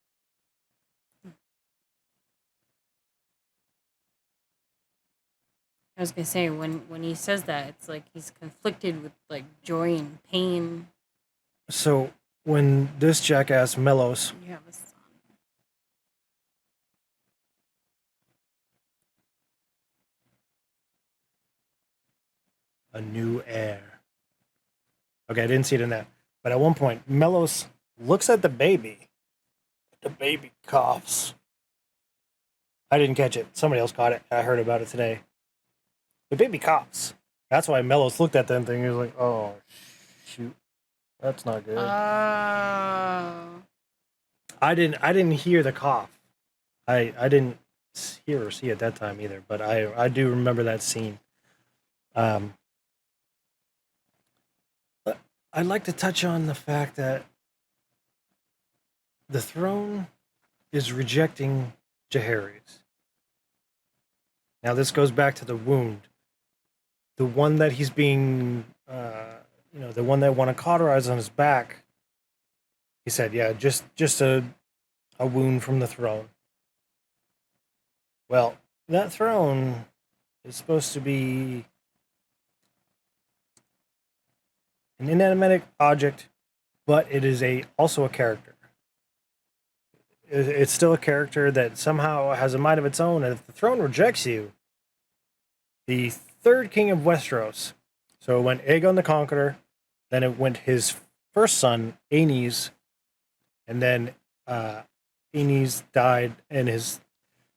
I was gonna say when he says that, it's like he's conflicted with like joy and pain. So when this jackass Melos You have a son. a new heir. Okay, I didn't see it in that. But at one point, Melos looks at the baby. The baby coughs. I didn't catch it. Somebody else caught it. I heard about it today. The baby coughs. That's why Melos looked at that thing. He was like, oh, shoot. That's not good. Oh. I didn't hear the cough. I didn't hear or see at that time either, but I do remember that scene. I'd like to touch on the fact that the throne is rejecting Jaehaerys. Now this goes back to the wound. The one that he's being, the one that want to cauterize on his back. He said, yeah, just a wound from the throne. Well, that throne is supposed to be an inanimate object, but it is also a character. It's still a character that somehow has a mind of its own, and if the throne rejects you, the third king of Westeros, so it went Aegon the Conqueror, then it went his first son, Aenys, and then Aenys died, and his...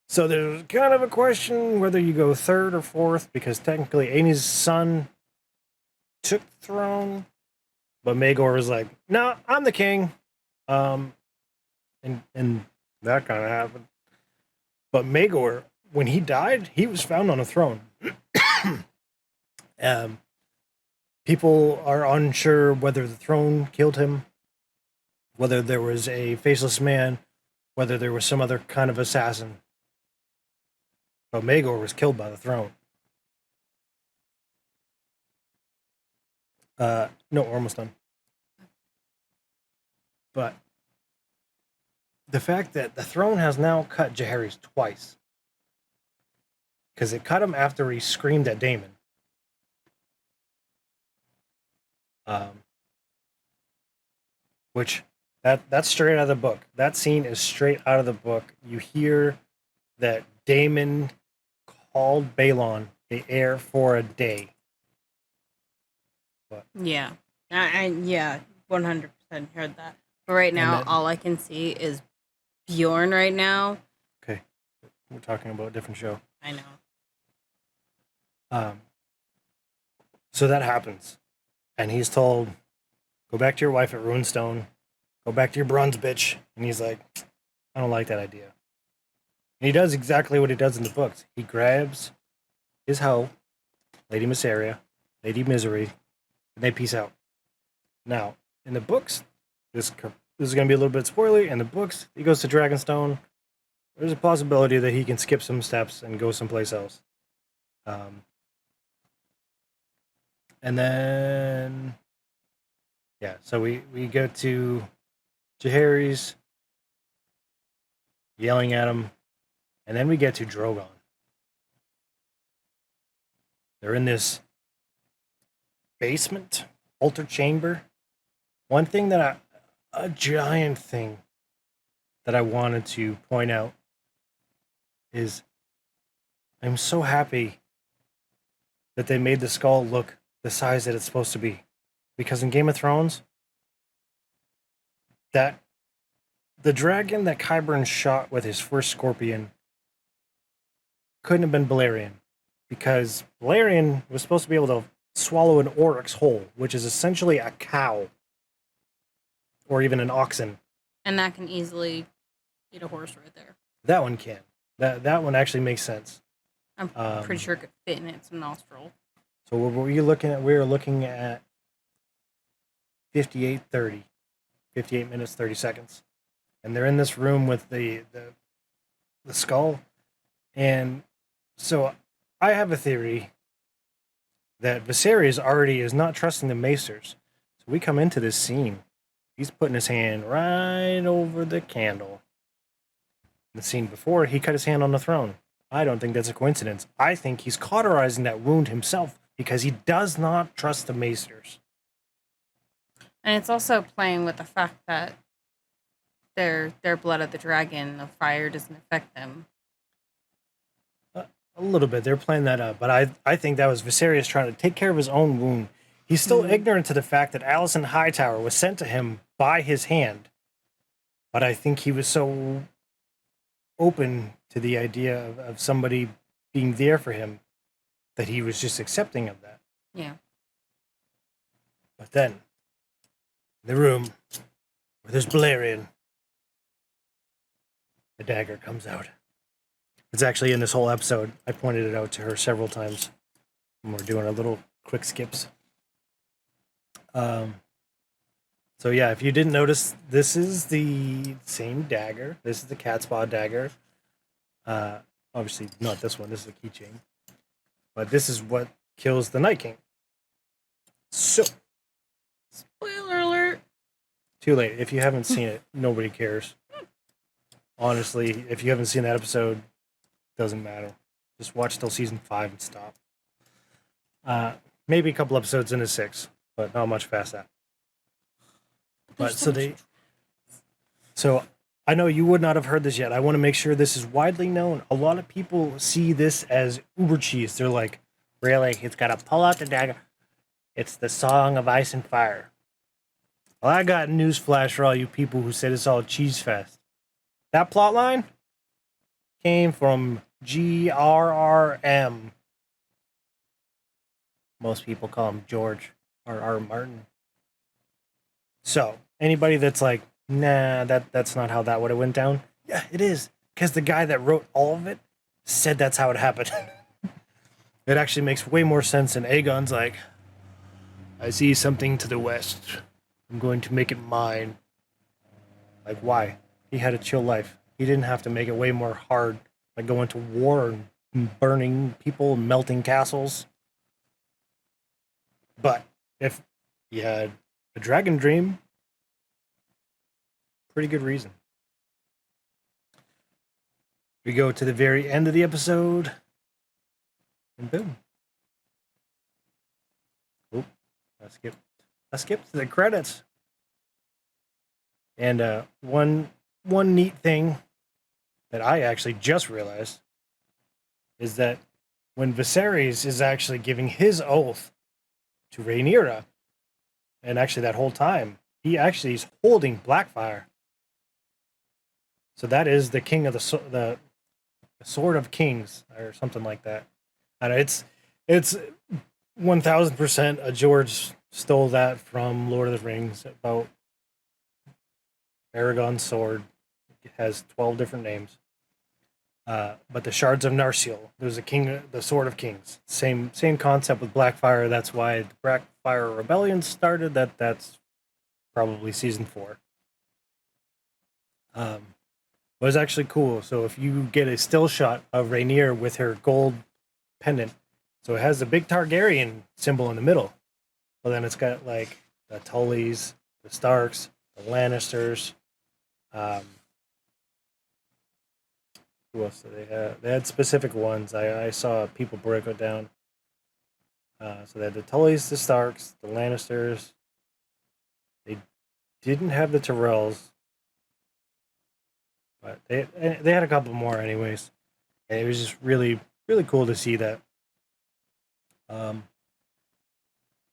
So there's kind of a question whether you go third or fourth, because technically Aenys' son took the throne, but Maegor was like, no, I'm the king. And that kind of happened. But Maegor, when he died, he was found on a throne. People are unsure whether the throne killed him, whether there was a faceless man, whether there was some other kind of assassin. But Maegor was killed by the throne. No, we're almost done. But the fact that the throne has now cut Jaehaerys twice, because it cut him after he screamed at Daemon. Which that's straight out of the book. That scene is straight out of the book. You hear that Daemon called Balon the heir for a day. But Yeah. I 100% heard that. But right now, all I can see is Bjorn right now. Okay. We're talking about a different show. I know. So that happens. And he's told, go back to your wife at Runestone. Go back to your bronze bitch. And he's like, I don't like that idea. And he does exactly what he does in the books. He grabs his hoe, Lady Mysaria, Lady Misery, and they peace out. Now, in the books, this is going to be a little bit spoilery. In the books, he goes to Dragonstone. There's a possibility that he can skip some steps and go someplace else. And then, yeah, so we go to Jaehaerys yelling at him, and then we get to Drogon. They're in this basement, altar chamber. One thing a giant thing that I wanted to point out is I'm so happy that they made the skull look the size that it's supposed to be. Because in Game of Thrones, that the dragon that Qyburn shot with his first scorpion couldn't have been Balerion. Because Balerion was supposed to be able to swallow an oryx whole, which is essentially a cow. Or even an oxen. And that can easily eat a horse right there. That one can. That one actually makes sense. I'm pretty sure it could fit in its nostril. So what were you looking at? We were looking at 58:30. 58 minutes, 30 seconds. And they're in this room with the skull. And so I have a theory that Viserys already is not trusting the Maesters. So we come into this scene. He's putting his hand right over the candle. In the scene before, he cut his hand on the throne. I don't think that's a coincidence. I think he's cauterizing that wound himself because he does not trust the Maesters. And it's also playing with the fact that their blood of the dragon, the fire doesn't affect them. A little bit. They're playing that up. But I think that was Viserys trying to take care of his own wound. He's still ignorant to the fact that Alicent Hightower was sent to him by his hand. But I think he was so open to the idea of somebody being there for him that he was just accepting of that. Yeah. But then, in the room where there's Balerion, the dagger comes out. It's actually in this whole episode. I pointed it out to her several times when we're doing our little quick skips. So yeah, if you didn't notice, this is the same dagger. This is the cat's paw dagger. Obviously not this one. This is a keychain. But this is what kills the Night King. So, Spoiler alert. too late. If you haven't seen it, nobody cares. Honestly, if you haven't seen that episode, doesn't matter. Just watch till season 5 and stop. Maybe a couple episodes into 6, but not much past that. But so I know you would not have heard this yet. I want to make sure this is widely known. A lot of people see this as uber cheese. They're like, really? It's got to pull out the dagger. It's the Song of Ice and Fire. Well, I got news flash for all you people who said it's all cheese fest. That plot line came from GRRM. Most people call him George R.R. Martin. So, anybody that's like, nah, that's not how that would have went down. Yeah, it is. Because the guy that wrote all of it said that's how it happened. It actually makes way more sense than Aegon's like, I see something to the west. I'm going to make it mine. Like, why? He had a chill life. He didn't have to make it way more hard, like going to war and burning people and melting castles. But if you had a dragon dream, pretty good reason. We go to the very end of the episode, and boom. Oop, I skipped to the credits. And one neat thing that I actually just realized is that when Viserys is actually giving his oath to Rhaenyra, and actually that whole time, he actually is holding Blackfyre. So that is the king of the Sword of Kings, or something like that. And it's 1000% a George stole that from Lord of the Rings about Aragon's sword. It has 12 different names. But the Shards of Narsil, there's a king, the Sword of Kings. Same concept with Blackfyre. That's why the Blackfyre Rebellion started. That's probably season 4. But it's actually cool. So if you get a still shot of Rhaenyra with her gold pendant, so it has the big Targaryen symbol in the middle. But then it's got like the Tullys, the Starks, the Lannisters. Who else do they have? They had specific ones. I saw people break it down. So they had the Tullys, the Starks, the Lannisters. They didn't have the Tyrells. But they had a couple more anyways. And it was just really, really cool to see that.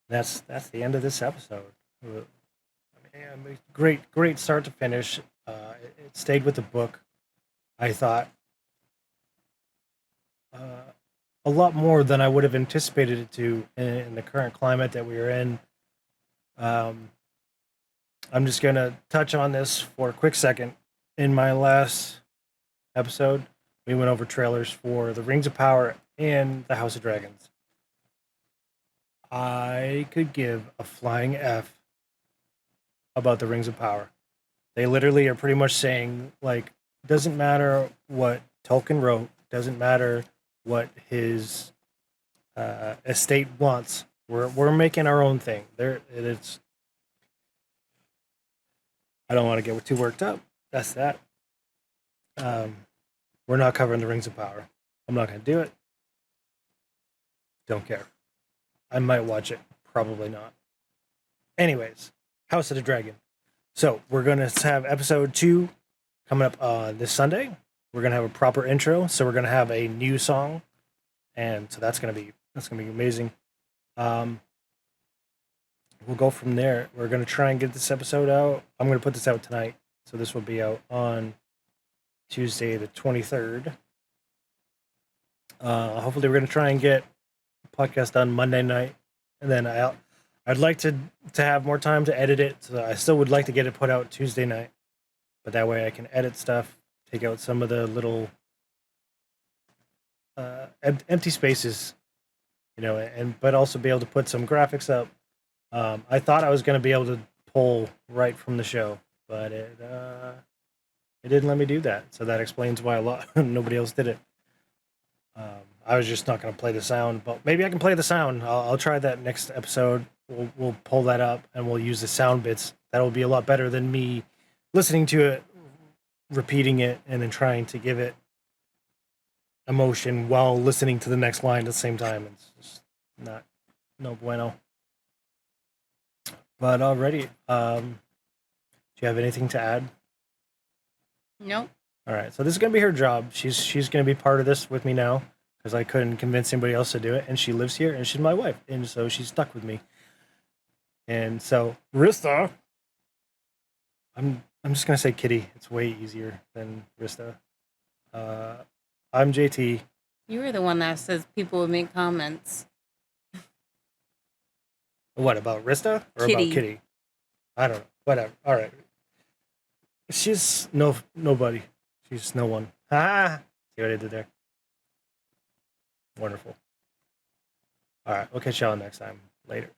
That's the end of this episode. I mean, great start to finish. It stayed with the book. I thought uh, a lot more than I would have anticipated it to in the current climate that we are in. Um, I'm just gonna touch on this for a quick second. In my last episode, we went over trailers for the Rings of Power and the House of Dragons. I could give a flying F about the Rings of Power. They literally are pretty much saying, like, doesn't matter what Tolkien wrote, doesn't matter what his estate wants. We're making our own thing. It's. I don't want to get too worked up. That's that. Um, we're not covering the Rings of Power. I'm not going to do it. Don't care. I might watch it. Probably not. Anyways, House of the Dragon. So we're going to have episode 2 coming up this Sunday. We're going to have a proper intro. So we're going to have a new song, and so that's going to be amazing. We'll go from there. We're going to try and get this episode out. I'm going to put this out tonight, so this will be out on Tuesday the 23rd. Hopefully, we're going to try and get a podcast done Monday night, and then I'd like to have more time to edit it. So I still would like to get it put out Tuesday night, but that way I can edit stuff, take out some of the little empty spaces, but also be able to put some graphics up. I thought I was going to be able to pull right from the show, but it didn't let me do that. So that explains why nobody else did it. I was just not going to play the sound, but maybe I can play the sound. I'll try that next episode. We'll pull that up and we'll use the sound bits. That'll be a lot better than me listening to it, repeating it, and then trying to give it emotion while listening to the next line at the same time. It's just no bueno. But already, do you have anything to add? Nope. All right, so this is gonna be her job. She's gonna be part of this with me now because I couldn't convince anybody else to do it, and she lives here, and she's my wife, and so she's stuck with me. And so, Rista, I'm just gonna say Kitty. It's way easier than Rista. I'm JT. You were the one that says people would make comments. What about Rista or Kitty. about Kitty? I don't know. Whatever. All right. She's nobody. She's no one. Ah, see what I did there? Wonderful. All right. We'll catch y'all next time. Later.